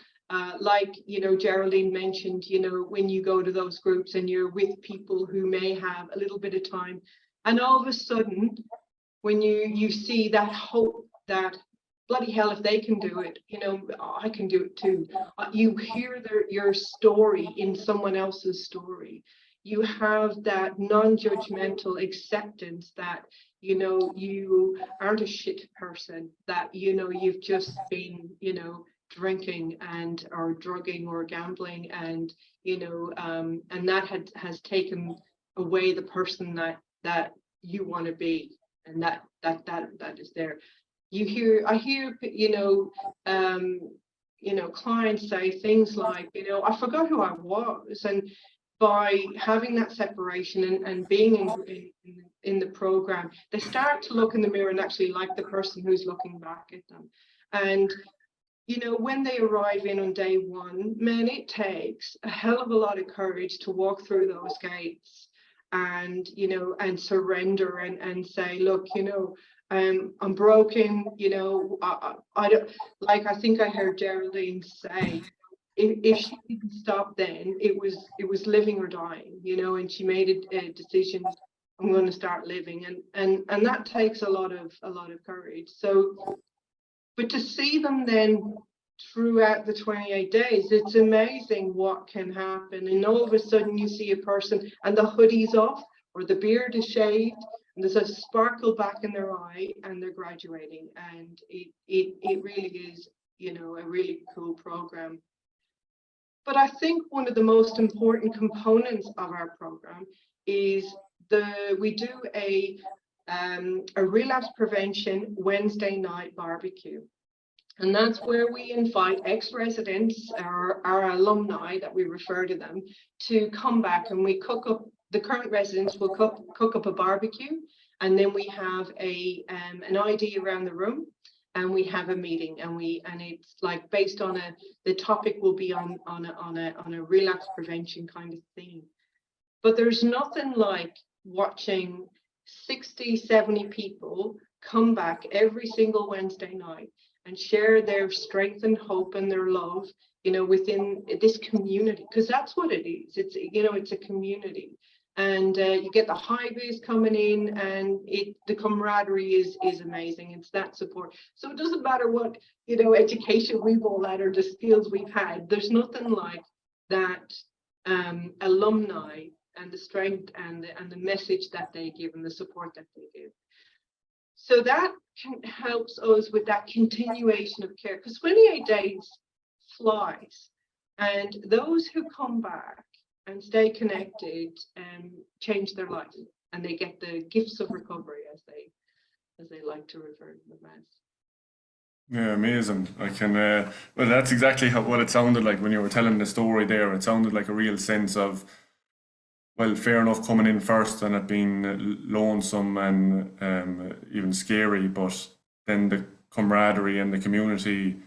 S3: like, you know, Geraldine mentioned, you know, when you go to those groups and you're with people who may have a little bit of time, and all of a sudden when you see that hope that bloody hell, if they can do it, you know, I can do it too. You hear your story in someone else's story. You have that non-judgmental acceptance that, you know, you aren't a shit person, that, you know, you've just been, you know, drinking and or drugging or gambling, and, you know, and that has taken away the person that you want to be, and that is there. I hear, you know, clients say things like, you know, I forgot who I was, and by having that separation and being in the program, they start to look in the mirror and actually like the person who's looking back at them. And, you know, when they arrive in on day 1, man, it takes a hell of a lot of courage to walk through those gates and, you know, and surrender and say, look, you know, I'm broken, you know, I don't, like, I think I heard Geraldine say, if she didn't stop then, it was living or dying, you know, and she made a decision, I'm going to start living, and that takes a lot of courage. So, but to see them then throughout the 28 days, it's amazing what can happen. And all of a sudden you see a person and the hoodie's off or the beard is shaved, and there's a sparkle back in their eye, and they're graduating, and it really is, you know, a really cool program. But I think one of the most important components of our program is we do a relapse prevention Wednesday night barbecue. And that's where we invite ex-residents, our alumni that we refer to them, to come back, and we cook up, the current residents will cook up a barbecue, and then we have an ID around the room, and we have a meeting, and it's like based on the topic will be on a relapse prevention kind of theme. But there's nothing like watching 60, 70 people come back every single Wednesday night and share their strength and hope and their love, you know, within this community, because that's what it is. It's, you know, it's a community, and you get the high vis coming in, and the camaraderie is amazing. It's that support. So it doesn't matter what, you know, education we've all had or the skills we've had. There's nothing like that alumni and the strength and the message that they give and the support that they give. So that helps us with that continuation of care, because 28 days flies, and those who come back and stay connected change their life, and they get the gifts of recovery, as they like to refer to them as.
S1: Yeah, amazing. I can, well, that's exactly what it sounded like when you were telling the story there. It sounded like a real sense of, well, fair enough, coming in first and it being lonesome and even scary, but then the camaraderie and the community,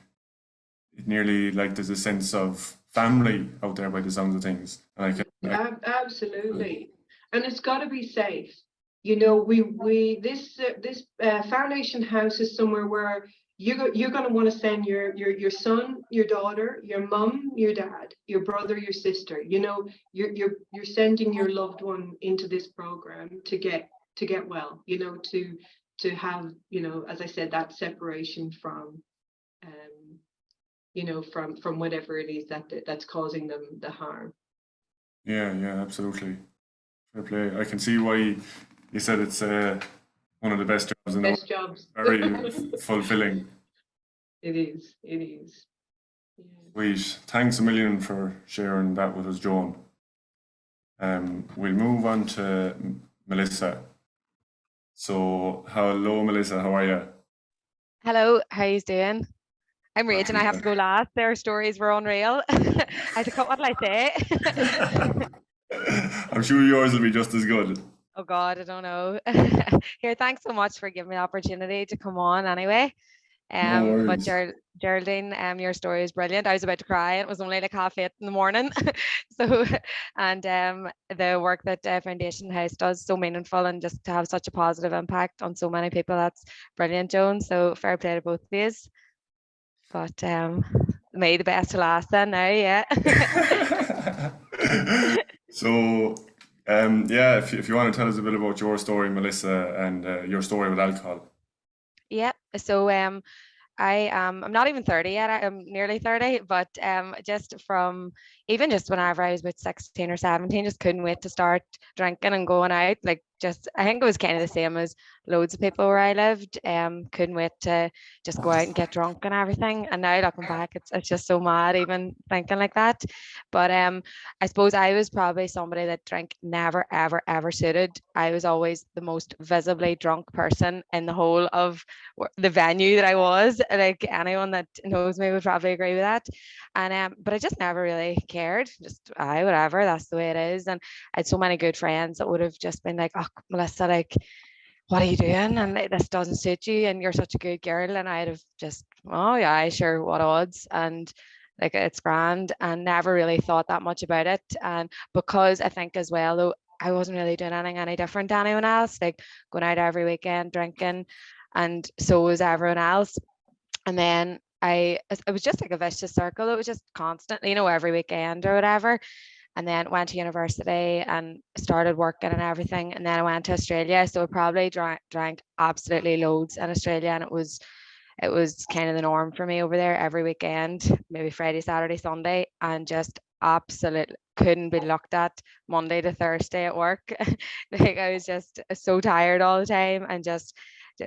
S1: it nearly like there's a sense of family out there by the sounds of things. And
S3: Absolutely, and it's got to be safe. You know, this foundation house is somewhere where you're going to want to send your son, your daughter, your mum, your dad, your brother, your sister. You know, you're sending your loved one into this program to get well. You know, to have, you know, as I said, that separation from you know, from whatever it is that's causing them the harm.
S1: Yeah, absolutely. Fair play. I can see why you said it's one of the best jobs in the world.
S3: Best jobs.
S1: Very fulfilling.
S3: It is. Yeah.
S1: Sweet. Thanks a million for sharing that with us, Joan. We'll move on to Melissa. So, hello, Melissa. How are you?
S4: Hello, how you doing? I'm
S1: Not
S4: raging.
S1: too
S4: I have to go last. Their stories were unreal. I had to cut. What did I say?
S1: I'm sure yours will be just as good.
S4: Oh God, I don't know. Here, thanks so much for giving me the opportunity to come on. Anyway,
S1: No
S4: but
S1: worries.
S4: Geraldine, your story is brilliant. I was about to cry. It was only like 8:30 in the morning. So, and the work that Foundation House does so meaningful, and just to have such a positive impact on so many people. That's brilliant, Joan. So fair play to both of you. But may the best to last then now, yeah.
S1: So, yeah, if you want to tell us a bit about your story, Melissa, and your story with alcohol.
S4: Yeah. So I'm not even 30 yet. I'm nearly 30, but just from even just whenever I was about 16 or 17, just couldn't wait to start drinking and going out. Like just I think it was kind of the same as loads of people where I lived. Couldn't wait to just go out and get drunk and everything. And now looking back, it's just so mad even thinking like that. But I suppose I was probably somebody that drink never ever suited. I was always the most visibly drunk person in the whole of the venue that I was. Like anyone that knows me would probably agree with that. And but I just never really cared. Just whatever, that's the way it is. And I had so many good friends that would have just been like, oh, Melissa, like, what are you doing? And this doesn't suit you, and you're such a good girl. And I'd have just, oh yeah, sure, what odds? And like it's grand, and never really thought that much about it. And because I think as well though, I wasn't really doing anything any different to anyone else, like going out every weekend drinking, and so was everyone else. And then it was just like a vicious circle. It was just constantly, you know, every weekend or whatever. And then went to university and started working and everything. And then I went to Australia. So I probably drank absolutely loads in Australia. And it was kind of the norm for me over there every weekend, maybe Friday, Saturday, Sunday, and just absolutely couldn't be looked at Monday to Thursday at work. Like I was just so tired all the time, and just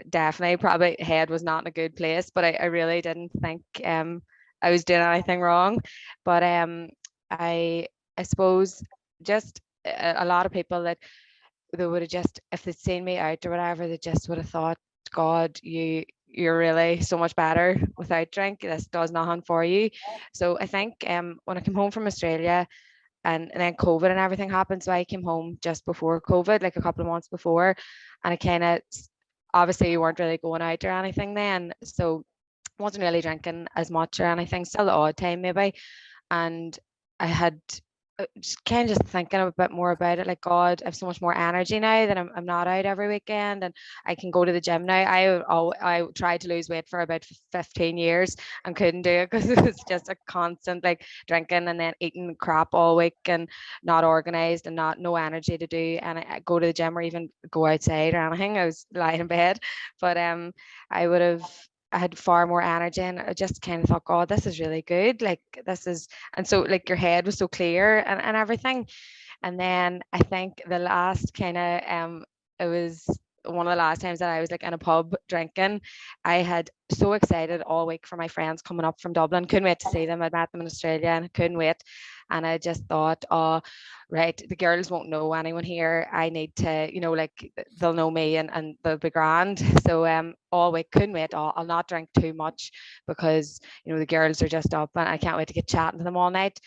S4: definitely probably head was not in a good place, but I really didn't think I was doing anything wrong. But I suppose just a lot of people that they would have just, if they'd seen me out or whatever, they just would have thought, God, you're really so much better without drink. This does nothing for you. So I think when I came home from Australia, and then COVID and everything happened. So I came home just before COVID, like a couple of months before, and I kind of, obviously you weren't really going out or anything then, so wasn't really drinking as much or anything, still the odd time maybe. And I had just kind of just thinking a bit more about it, like God, I have so much more energy now that I'm not out every weekend, and I can go to the gym now. I tried to lose weight for about 15 years and couldn't do it because it was just a constant like drinking and then eating crap all week and not organized and no energy to do, and I go to the gym or even go outside or anything. I was lying in bed. But I had far more energy, and I just kind of thought, God, this is really good. Like this is, and so like your head was so clear and everything. And then I think the last kind of it was one of the last times that I was like in a pub drinking. I had so excited all week for my friends coming up from Dublin. Couldn't wait to see them. I'd met them in Australia and couldn't wait. And I just thought, oh, right, the girls won't know anyone here. I need to, you know, like they'll know me, and they'll be grand. So all week couldn't wait. I'll not drink too much because, you know, the girls are just up and I can't wait to get chatting to them all night.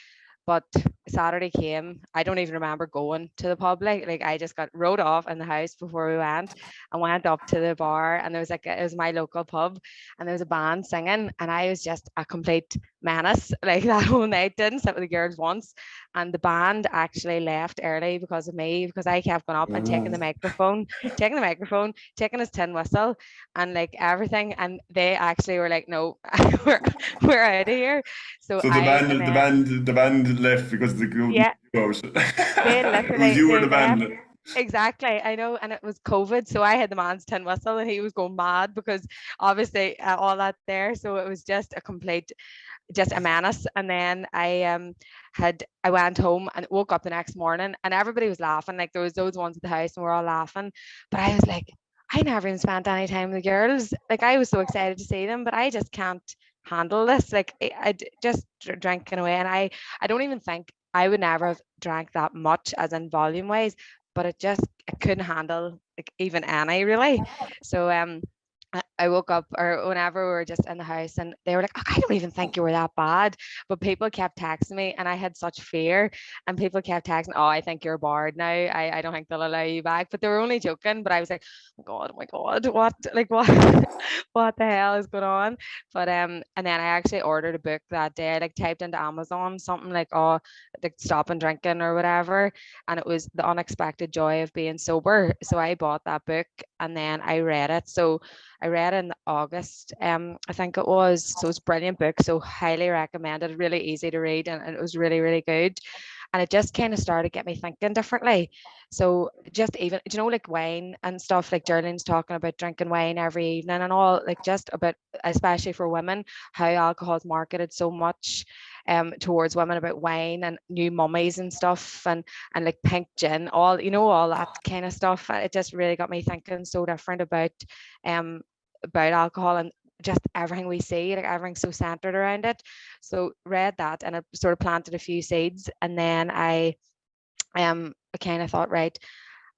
S4: But Saturday came, I don't even remember going to the pub. Like I just got rode off in the house before we went, and went up to the bar, and there was like it was my local pub, and there was a band singing, and I was just a complete menace like that whole night. Didn't sit with the girls once, and the band actually left early because of me, because I kept going up and taking the microphone, taking his tin whistle and like everything, and they actually were like, no, we're out of here. So
S1: So the band left because the group
S4: yeah,
S1: out.
S4: they
S1: It was
S4: literally
S1: you or
S4: they
S1: the
S4: left.
S1: band.
S4: Exactly, I know, and it was COVID, so I had the man's tin whistle, and he was going mad because obviously all that there. So it was just a complete, just a menace. And then I went home and woke up the next morning, and everybody was laughing. Like there was those ones at the house, and we're all laughing. But I was like, I never even spent any time with the girls. Like I was so excited to see them, but I just can't handle this. Like just drinking away, and I don't even think I would never have drank that much as in volume wise, but I couldn't handle like even any really. So I woke up, or whenever we were just in the house, and they were like, "Oh, I don't even think you were that bad." But people kept texting me, and I had such fear. And people kept texting, "Oh, I think you're bored now. I don't think they'll allow you back." But they were only joking. But I was like, oh my God, what, like what, what the hell is going on? But and then I actually ordered a book that day. I like typed into Amazon something like, "Oh, like stop and drinking" or whatever, and it was The Unexpected Joy of Being Sober. So I bought that book, and then I read it. So I read in August, I think it was. So it's a brilliant book. So highly recommended. Really easy to read, and it was really, really good. And it just kind of started to get me thinking differently. So just even, like wine and stuff, like Geraldine's talking about drinking wine every evening and all, like just about, especially for women, how alcohol is marketed so much towards women, about wine and new mummies and stuff, and like pink gin, all, all that kind of stuff. It just really got me thinking so different um about alcohol, and just everything we see, like everything's so centered around it. So read that, and it sort of planted a few seeds. And then I kind of thought, right,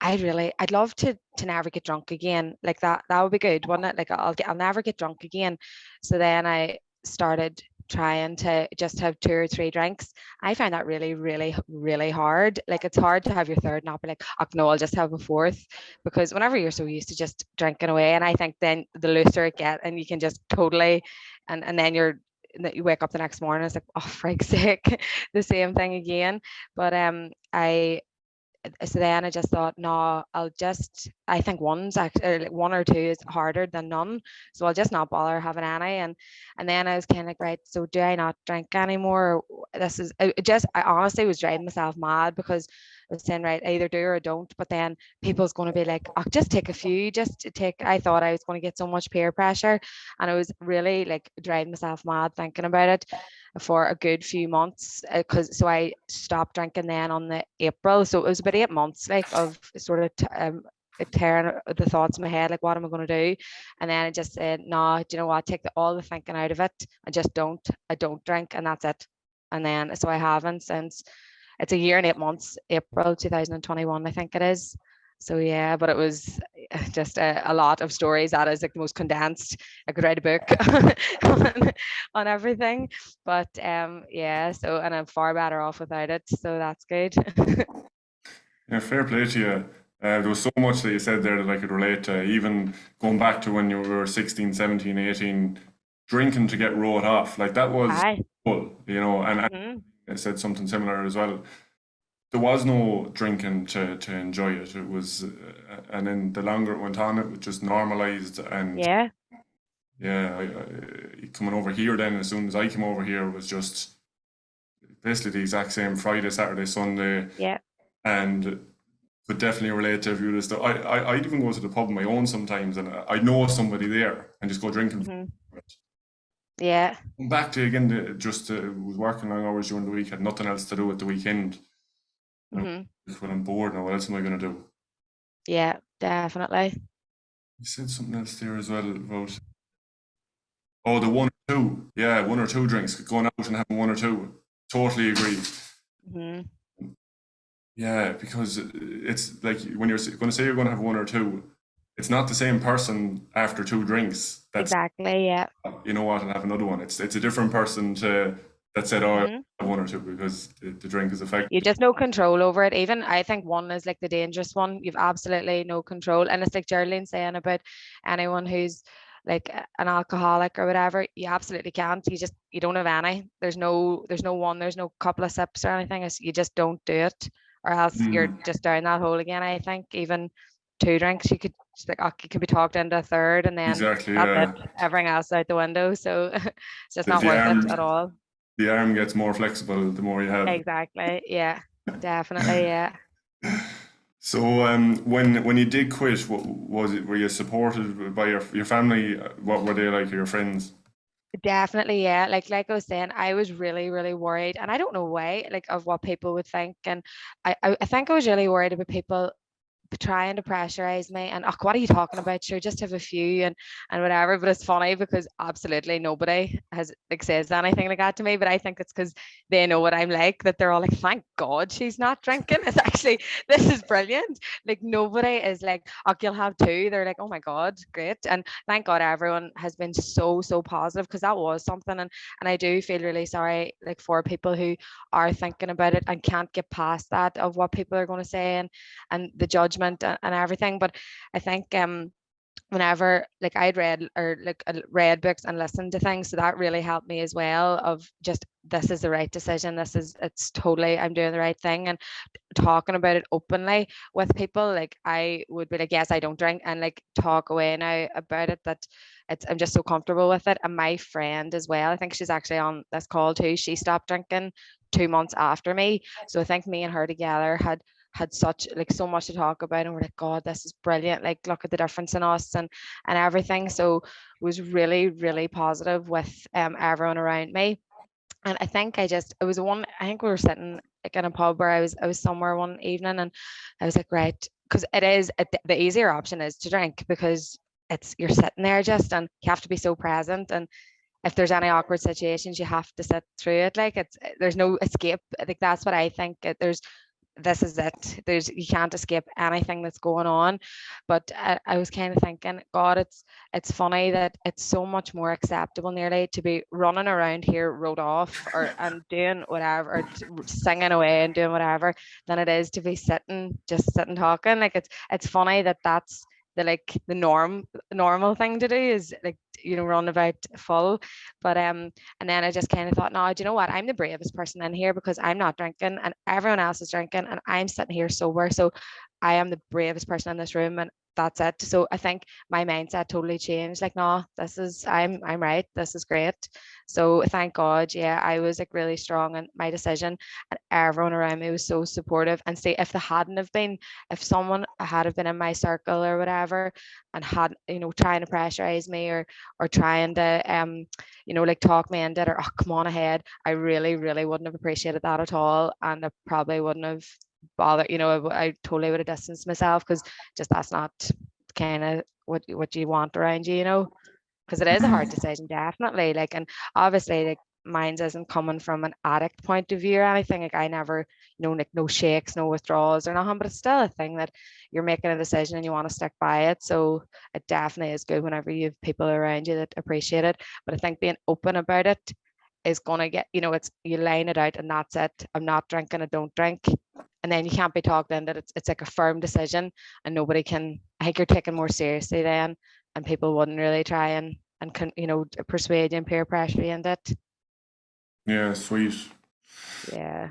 S4: I'd love to never get drunk again. Like that would be good, wouldn't it? Like I'll never get drunk again. So then I started trying to just have 2 or 3 drinks. I find that really, really, really hard. Like it's hard to have your third, not be like, oh no, I'll just have a fourth, because whenever you're so used to just drinking away, and I think then the looser it gets, and you can just totally, and then you wake up the next morning, it's like, oh, frig's sake, the same thing again. But so then I just thought, no, I think one's actually, like 1 or 2 is harder than none. So I'll just not bother having any. And then I was kind of like, right, so do I not drink anymore? I honestly was driving myself mad, because I was saying, right, either do or don't. But then people's going to be like, oh, just take a few, I thought I was going to get so much peer pressure. And I was really like driving myself mad thinking about it for a good few months, so I stopped drinking then on the April. So it was about 8 months like of sort of tearing the thoughts in my head, like what am I going to do? And then I just said, no, do you know what, take all the thinking out of it. I don't drink, and that's it. And then so I haven't since. It's a year and 8 months, April 2021 I think it is. So yeah, but it was just a lot of stories. That is like the most condensed. I could write a book on everything. But yeah, so, and I'm far better off without it, so that's good.
S1: Yeah, fair play to you. There was so much that you said there that I could relate to, even going back to when you were 16, 17, 18, drinking to get wrote off. Like that was
S4: Aye.
S1: cool, and
S4: Mhm.
S1: I said something similar as well. There was no drinking to enjoy it. It was, and then the longer it went on, it was just normalized. And
S4: Yeah.
S1: yeah, coming over here then, as soon as I came over here, was just basically the exact same Friday, Saturday, Sunday,
S4: Yeah.
S1: and could definitely relate to a few of the stuff. I'd even go to the pub on my own sometimes, and I know somebody there and just go drinking.
S4: Mhm. Yeah.
S1: Back to again, just was working long hours during the week, had nothing else to do at the weekend. And
S4: Mhm.
S1: when I'm bored now, what else am I going to do?
S4: Yeah, definitely.
S1: You said something else there as well about, oh, the 1 or 2. Yeah, 1 or 2 drinks, going out and having 1 or 2. Totally agree.
S4: Mhm.
S1: Yeah, because it's like when you're going to say you're going to have 1 or 2, it's not the same person after 2 drinks. That's,
S4: Exactly. Yeah.
S1: you know what, and have another one. It's a different person to that said, oh,
S4: Mhm.
S1: I have one or two, because the drink is affecting.
S4: You just no control over it. Even I think one is like the dangerous one. You've absolutely no control. And it's like Geraldine saying about anyone who's like an alcoholic or whatever, you absolutely can't. You don't have any. There's no one, there's no couple of sips or anything. You just don't do it, or else you're just down that hole again. I think even two drinks, you could just like, you could be talked into a third, and then
S1: Exactly,
S4: that's
S1: yeah.
S4: it. Everything else out the window. So it's just
S1: The,
S4: not
S1: the
S4: worth it
S1: arm
S4: at all.
S1: the arm gets more flexible the more you have.
S4: Exactly. Yeah. Definitely. Yeah.
S1: So when you did quit, what was it? Were you supported by your family? What were they like, your friends?
S4: Definitely, yeah. Like I was saying, I was really, really worried, and I don't know why, like of what people would think. And I think I was really worried about people trying to pressurize me and, oh, what are you talking about, sure, just have a few and whatever. But it's funny because absolutely nobody has like says anything like that to me, but I think it's because they know what I'm like, that they're all like, thank God she's not drinking. It's actually, this is brilliant. Like nobody is like, oh, you'll have two. They're like, oh my God, great. And thank God everyone has been so positive, because that was something. And I do feel really sorry like for people who are thinking about it and can't get past that of what people are going to say and the judgment and everything. But I think whenever like I'd read or like read books and listened to things, so that really helped me as well, of just, this is the right decision, it's totally, I'm doing the right thing. And talking about it openly with people, like I would be like, yes, I don't drink, and like talk away now about it, that I'm just so comfortable with it. And my friend as well, I think she's actually on this call too, she stopped drinking 2 months after me. So I think me and her together had such like so much to talk about, and we're like, God, this is brilliant, like look at the difference in us and everything. So it was really positive with everyone around me. And I think it was one, I think we were sitting like in a pub where I was somewhere one evening, and I was like, right, because the easier option is to drink, because you're sitting there just, and you have to be so present. And if there's any awkward situations, you have to sit through it. Like there's no escape. I think that's what I think. This is it. You can't escape anything that's going on. But I was kind of thinking, God, it's funny that it's so much more acceptable nearly to be running around here road off and doing whatever, or singing away and doing whatever, than it is to be just sitting talking. Like it's funny that that's the normal thing to do, is like, run about full. But and then I just kind of thought, no, do you know what? I'm the bravest person in here, because I'm not drinking and everyone else is drinking and I'm sitting here sober. So I am the bravest person in this room, and that's it. So I think my mindset totally changed. Like, no, I'm right. This is great. So thank God, yeah, I was like really strong in my decision, and everyone around me was so supportive. And say if they hadn't have been, if someone had have been in my circle or whatever, and had, trying to pressurize me or trying to like talk me into it, or, oh, come on ahead, I really wouldn't have appreciated that at all. And I probably wouldn't have bothered, I totally would have distanced myself, because just that's not kind of what you want around you, because it is a hard decision, definitely. Like, and obviously, like, mine isn't coming from an addict point of view or anything. Like, I never, like, no shakes, no withdrawals or nothing, but it's still a thing that you're making a decision and you want to stick by it. So it definitely is good whenever you have people around you that appreciate it. But I think being open about it is going to get, it's, you line it out and that's it. I'm not drinking, I don't drink. And then you can't be talked into it. It's like a firm decision, and nobody can, I think you're taken more seriously then, and people wouldn't really try and can, persuade you and peer pressure you into it.
S1: Yeah, sweet.
S4: Yeah.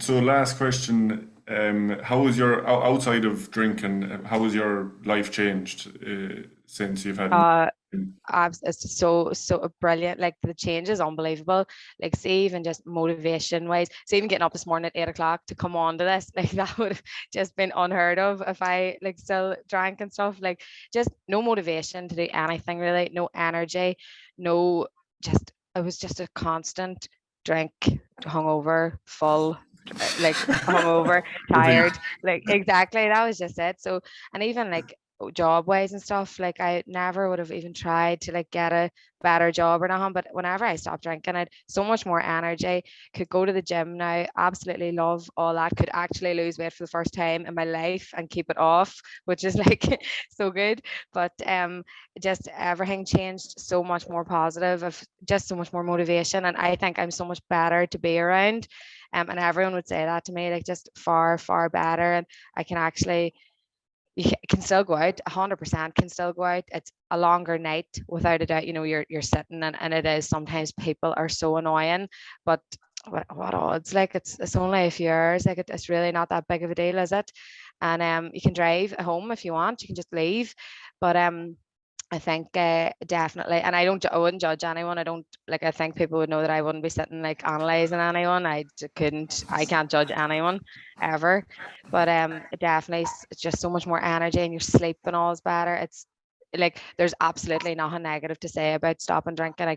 S1: So last question, how was your, outside of drinking, how was your life changed since you've had?
S4: Uh, it's just so brilliant. Like the change is unbelievable. Like, see, even just motivation wise, see, even getting up this morning at 8 o'clock to come on to this, like that would have just been unheard of if I like still drank and stuff. Like, just no motivation to do anything really, no energy, no, just, it was just a constant drink, hungover, full, like hungover,
S1: Repeat.
S4: tired, like exactly, that was just it. So, and even like job wise and stuff, like I never would have even tried to like get a better job or nothing. But whenever I stopped drinking, I had so much more energy, could go to the gym now, absolutely love all that, could actually lose weight for the first time in my life and keep it off, which is like so good. But just everything changed so much more positive, of just so much more motivation, and I think I'm so much better to be around. And everyone would say that to me, like just far, far better. And I can actually, you can still go out, 100% can still go out. It's a longer night without a doubt. You're sitting, and it is, sometimes people are so annoying, but what odds? Like it's only a few hours. Like it's really not that big of a deal, is it? And you can drive home if you want. You can just leave. But I think definitely, and I wouldn't judge anyone. I don't like. I think people would know that I wouldn't be sitting like analyzing anyone. I can't judge anyone ever. But definitely, it's just so much more energy, and your sleep and all is better. It's like there's absolutely nothing negative to say about stopping drinking.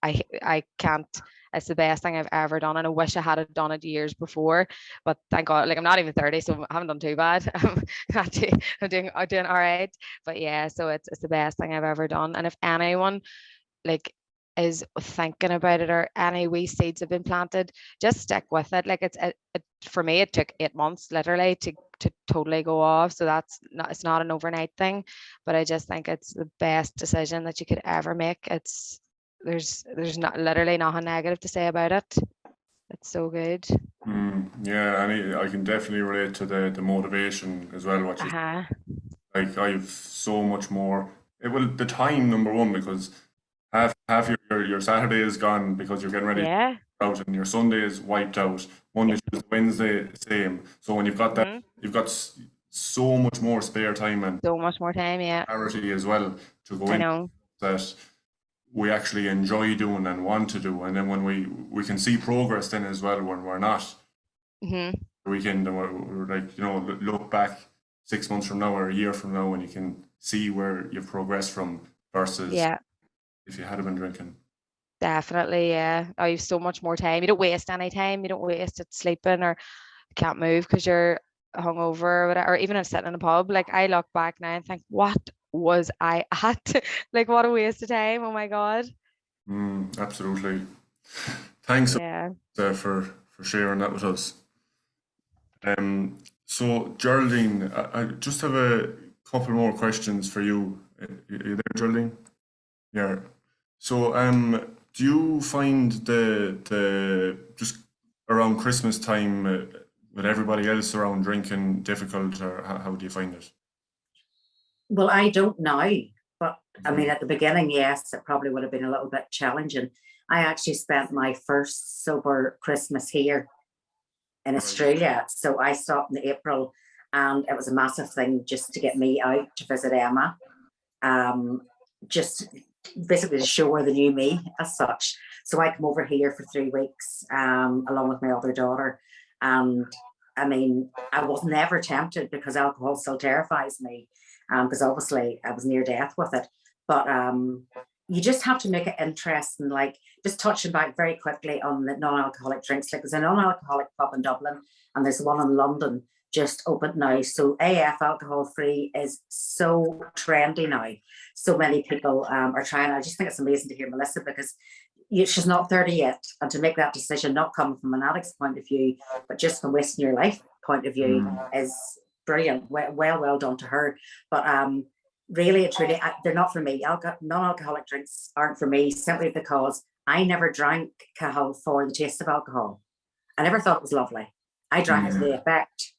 S4: I can't. It's the best thing I've ever done, and I wish I had done it years before. But thank God, like I'm not even 30, so I haven't done too bad. I'm doing all right. But yeah, so it's the best thing I've ever done. And if anyone like is thinking about it, or any wee seeds have been planted, just stick with it. Like for me, it took 8 months literally to totally go off. So it's not an overnight thing, but I just think it's the best decision that you could ever make. There's not literally nothing negative to say about it. It's so good.
S1: Yeah, and I can definitely relate to the motivation as well. What you like, I've so much more. The time, number one, because half your Saturday is gone because you're getting ready to
S4: Yeah.
S1: go out, and your Sunday is wiped out. Monday, Tuesday, Wednesday, same. So when you've got that, you've got so much more spare time and
S4: So much more time. Yeah,
S1: clarity as well to go
S4: I
S1: in
S4: know.
S1: that we actually enjoy doing and want to do. And then when we can see progress then as well, when we're not
S4: Mm-hmm.
S1: the weekend, and we're like, look back 6 months from now or a year from now, and you can see where you've progressed from versus
S4: Yeah,
S1: if you had been drinking.
S4: definitely. Yeah. Oh, you have so much more time. You don't waste any time. You don't waste it sleeping or can't move because you're hungover or whatever, or even if sitting in a pub. Like I look back now and think, what was I at? Like what a waste of time. Oh my God.
S1: Absolutely. Thanks
S4: Yeah.
S1: for sharing that with us. So Geraldine, I just have a couple more questions for you. You there, Geraldine? Yeah. So, do you find the just around Christmas time with everybody else around drinking difficult, or how do you find it?
S2: Well, I don't now, but I mean, at the beginning, yes, it probably would have been a little bit challenging. I actually spent my first sober Christmas here in Australia. So I stopped in April, and it was a massive thing just to get me out to visit Emma. Just basically to show her the new me as such. So I come over here for 3 weeks, along with my other daughter. And I mean, I was never tempted because alcohol still terrifies me, because obviously I was near death with it. But you just have to make it interesting. Like, just touching back very quickly on the non-alcoholic drinks. Like, there's a non-alcoholic pub in Dublin, and there's one in London just opened now. So AF, alcohol free, is so trendy now. So many people are trying. I just think it's amazing to hear Melissa, because she's not 30 yet, and to make that decision, not coming from an addict's point of view, but just from wasting your life point of view, is brilliant. Well done to her. But really and truly, they're not for me. Non-alcoholic drinks aren't for me, simply because I never drank Cahill for the taste of alcohol. I never thought it was lovely. I drank it for the effect.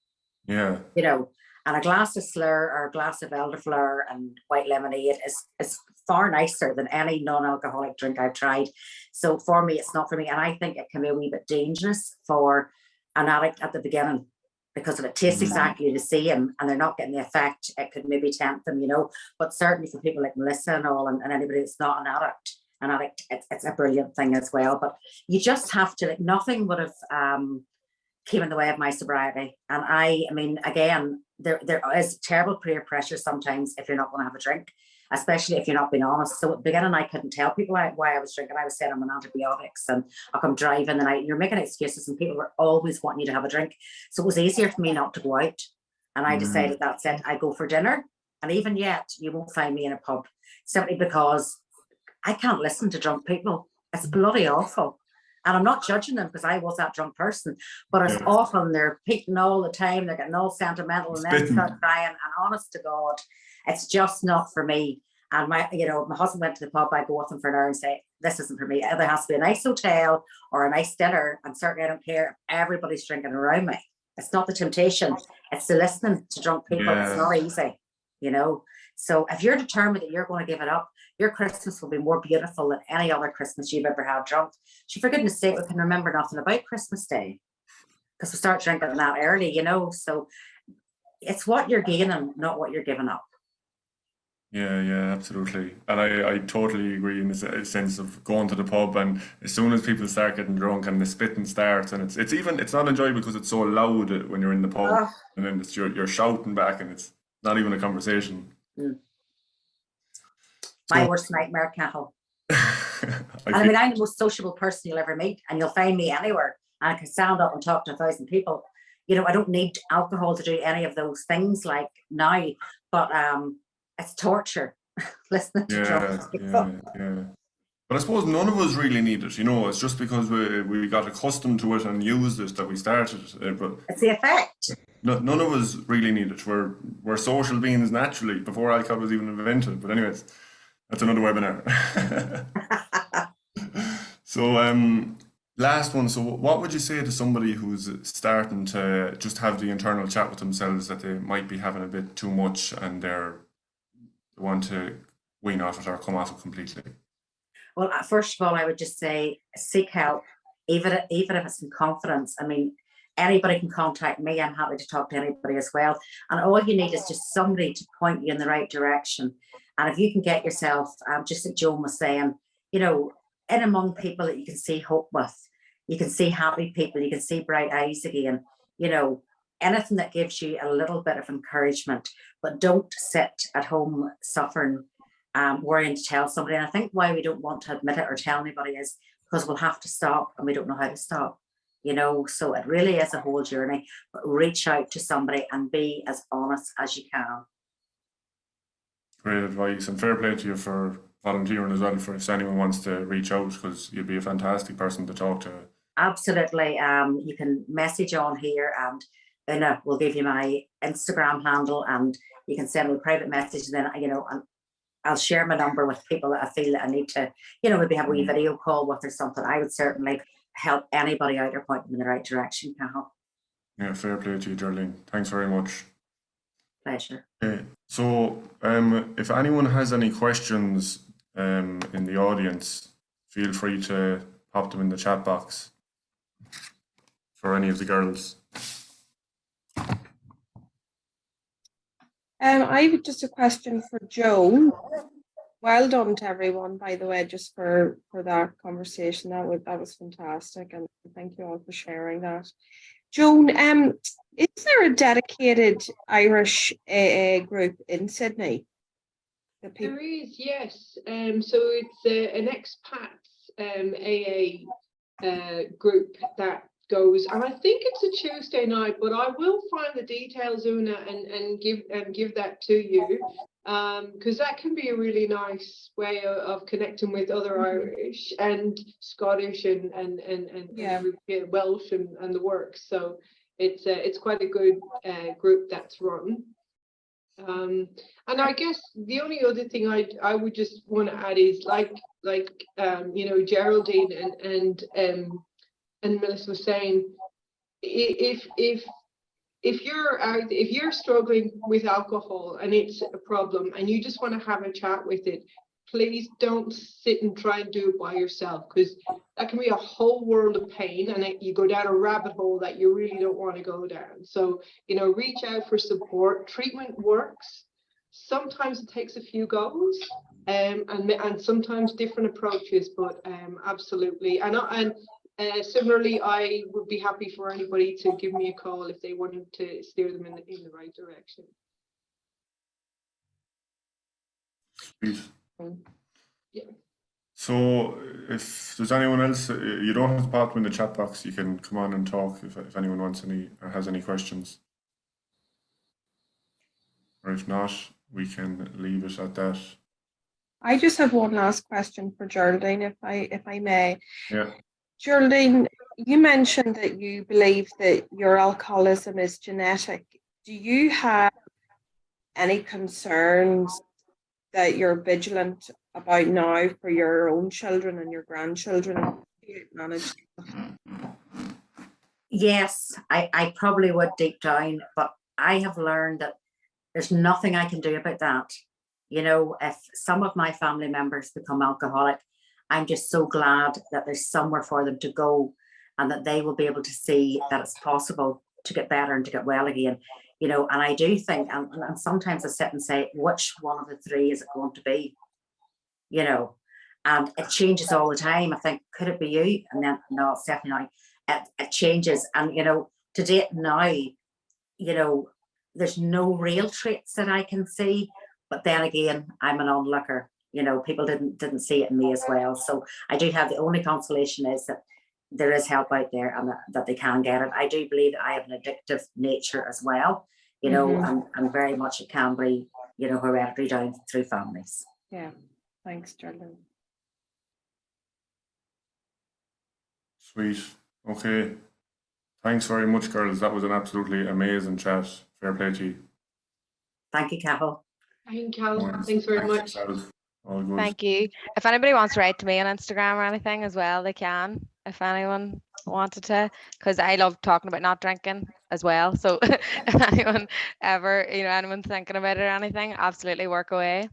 S1: Yeah.
S2: And a glass of Slur or a glass of elderflower and white lemonade is far nicer than any non-alcoholic drink I've tried. So for me, it's not for me. And I think it can be a wee bit dangerous for an addict at the beginning, because if it tastes exactly the same and they're not getting the effect, it could maybe tempt them, But certainly for people like Melissa and all, and anybody that's not an addict, it's a brilliant thing as well. But you just have to, nothing would have came in the way of my sobriety. And I mean, again, there is terrible peer pressure sometimes if you're not going to have a drink, especially if you're not being honest. So at the beginning, I couldn't tell people why I was drinking. I was saying I'm on antibiotics and I'm driving, and you're making excuses, and people were always wanting you to have a drink. So it was easier for me not to go out. And I decided that's it. I go for dinner And even yet, you won't find me in a pub simply because I can't listen to drunk people. It's bloody awful. And I'm not judging them because I was that drunk person, but it's
S1: Yeah.
S2: awful. And they're peaking all the time. They're getting all sentimental and then
S1: Spitting.
S2: start crying. And honest to God, it's just not for me. And my husband went to the pub, I go with him for an hour and say, this isn't for me. It either has to be a nice hotel or a nice dinner. And certainly I don't care if everybody's drinking around me. It's not the temptation. It's the listening to drunk people.
S1: Yeah.
S2: It's not easy, So if you're determined that you're going to give it up, your Christmas will be more beautiful than any other Christmas you've ever had drunk. For goodness sake, we can remember nothing about Christmas Day because we start drinking that early, So it's what you're gaining, not what you're giving up.
S1: Yeah, absolutely. And I totally agree in the sense of going to the pub, and as soon as people start getting drunk and the spitting starts, and it's not enjoyable because it's so loud when you're in the pub,
S2: Oh.
S1: and then you're shouting back, and it's not even a conversation.
S2: My worst nightmare, Cathal.
S1: I
S2: I'm the most sociable person you'll ever meet, and you'll find me anywhere. And I can stand up and talk to 1,000 people. I don't need alcohol to do any of those things like now, but it's torture listening to drunk people.
S1: Yeah. But I suppose none of us really need it, It's just because we got accustomed to it and used it that we started it. But
S2: it's the effect.
S1: none of us really need it. We're social beings naturally before alcohol was even invented. But anyways, that's another webinar. So last one. So what would you say to somebody who's starting to just have the internal chat with themselves that they might be having a bit too much and they want to wean off it or come off it completely?
S2: Well, first of all, I would just say seek help, even if it's in confidence. I mean, anybody can contact me. I'm happy to talk to anybody as well. And all you need is just somebody to point you in the right direction. And if you can get yourself, just like Joan was saying, in among people that you can see hope with, you can see happy people, you can see bright eyes again, anything that gives you a little bit of encouragement, but don't sit at home suffering, worrying to tell somebody. And I think why we don't want to admit it or tell anybody is because we'll have to stop and we don't know how to stop, so it really is a whole journey, but reach out to somebody and be as honest as you can.
S1: Great advice, and fair play to you for volunteering as well, for if anyone wants to reach out, because you'd be a fantastic person to talk to.
S2: Absolutely. You can message on here and Una will give you my Instagram handle and you can send me a private message, and then and I'll share my number with people that I feel that I need to, maybe have a wee video call with or something. I would certainly help anybody out or point them in the right direction, Cathal.
S1: Yeah, fair play to you, Geraldine. Thanks very much.
S2: Pleasure.
S1: Okay. So if anyone has any questions in the audience, feel free to pop them in the chat box for any of the girls.
S5: I have just a question for Joan. Well done to everyone, by the way, just for that conversation. That was fantastic, and thank you all for sharing that. Joan, is there a dedicated Irish AA group in Sydney?
S3: There is, yes. So it's an expats AA group that goes, and I think it's a Tuesday night, but I will find the details, Una, and give that to you, because that can be a really nice way of connecting with other Irish and Scottish and Welsh and the work. So it's quite a good group that's run. And I guess the only other thing I would just want to add is like Geraldine and Melissa was saying, if you're struggling with alcohol and it's a problem and you just want to have a chat with it, please don't sit and try and do it by yourself, because that can be a whole world of pain, and you go down a rabbit hole that you really don't want to go down. So reach out for support. Treatment works. Sometimes it takes a few goes, and sometimes different approaches, but absolutely. And similarly, I would be happy for anybody to give me a call if they wanted to steer them in the right direction.
S1: Please.
S3: Yeah.
S1: So if there's anyone else, you don't have to pop them in the chat box. You can come on and talk if anyone wants any or has any questions. Or if not, we can leave it at that.
S5: I just have one last question for Geraldine, if I may.
S1: Yeah.
S5: Geraldine, you mentioned that you believe that your alcoholism is genetic. Do you have any concerns that you're vigilant about now for your own children and your grandchildren? How do you manage?
S2: Yes, I probably would deep down, but I have learned that there's nothing I can do about that. You know, if some of my family members become alcoholic, I'm just so glad that there's somewhere for them to go and that they will be able to see that it's possible to get better and to get well again. You know, and I do think, and sometimes I sit and say, which one of the three is it going to be? You know, and it changes all the time. I think, could it be you? And then, no, it's definitely not. It changes. And, you know, to date now, you know, there's no real traits that I can see. But then again, I'm an onlooker. You know, people didn't see it in me as well. So I do have, the only consolation is that there is help out there and that they can get it. I do believe that I have an addictive nature as well, you know, and very much it can be, you know, hereditary down through families.
S5: Yeah, thanks, Geraldine.
S1: Sweet. Okay. Thanks very much, girls. That was an absolutely amazing chat. Fair play to you.
S2: Thank you, Cathal.
S3: Thank you, Cal. Thanks very much.
S1: Yourself. All good.
S4: Thank you. If anybody wants to write to me on Instagram or anything as well, they can. If anyone wanted to, because I love talking about not drinking as well. So if anyone ever, you know, anyone's thinking about it or anything, absolutely work away.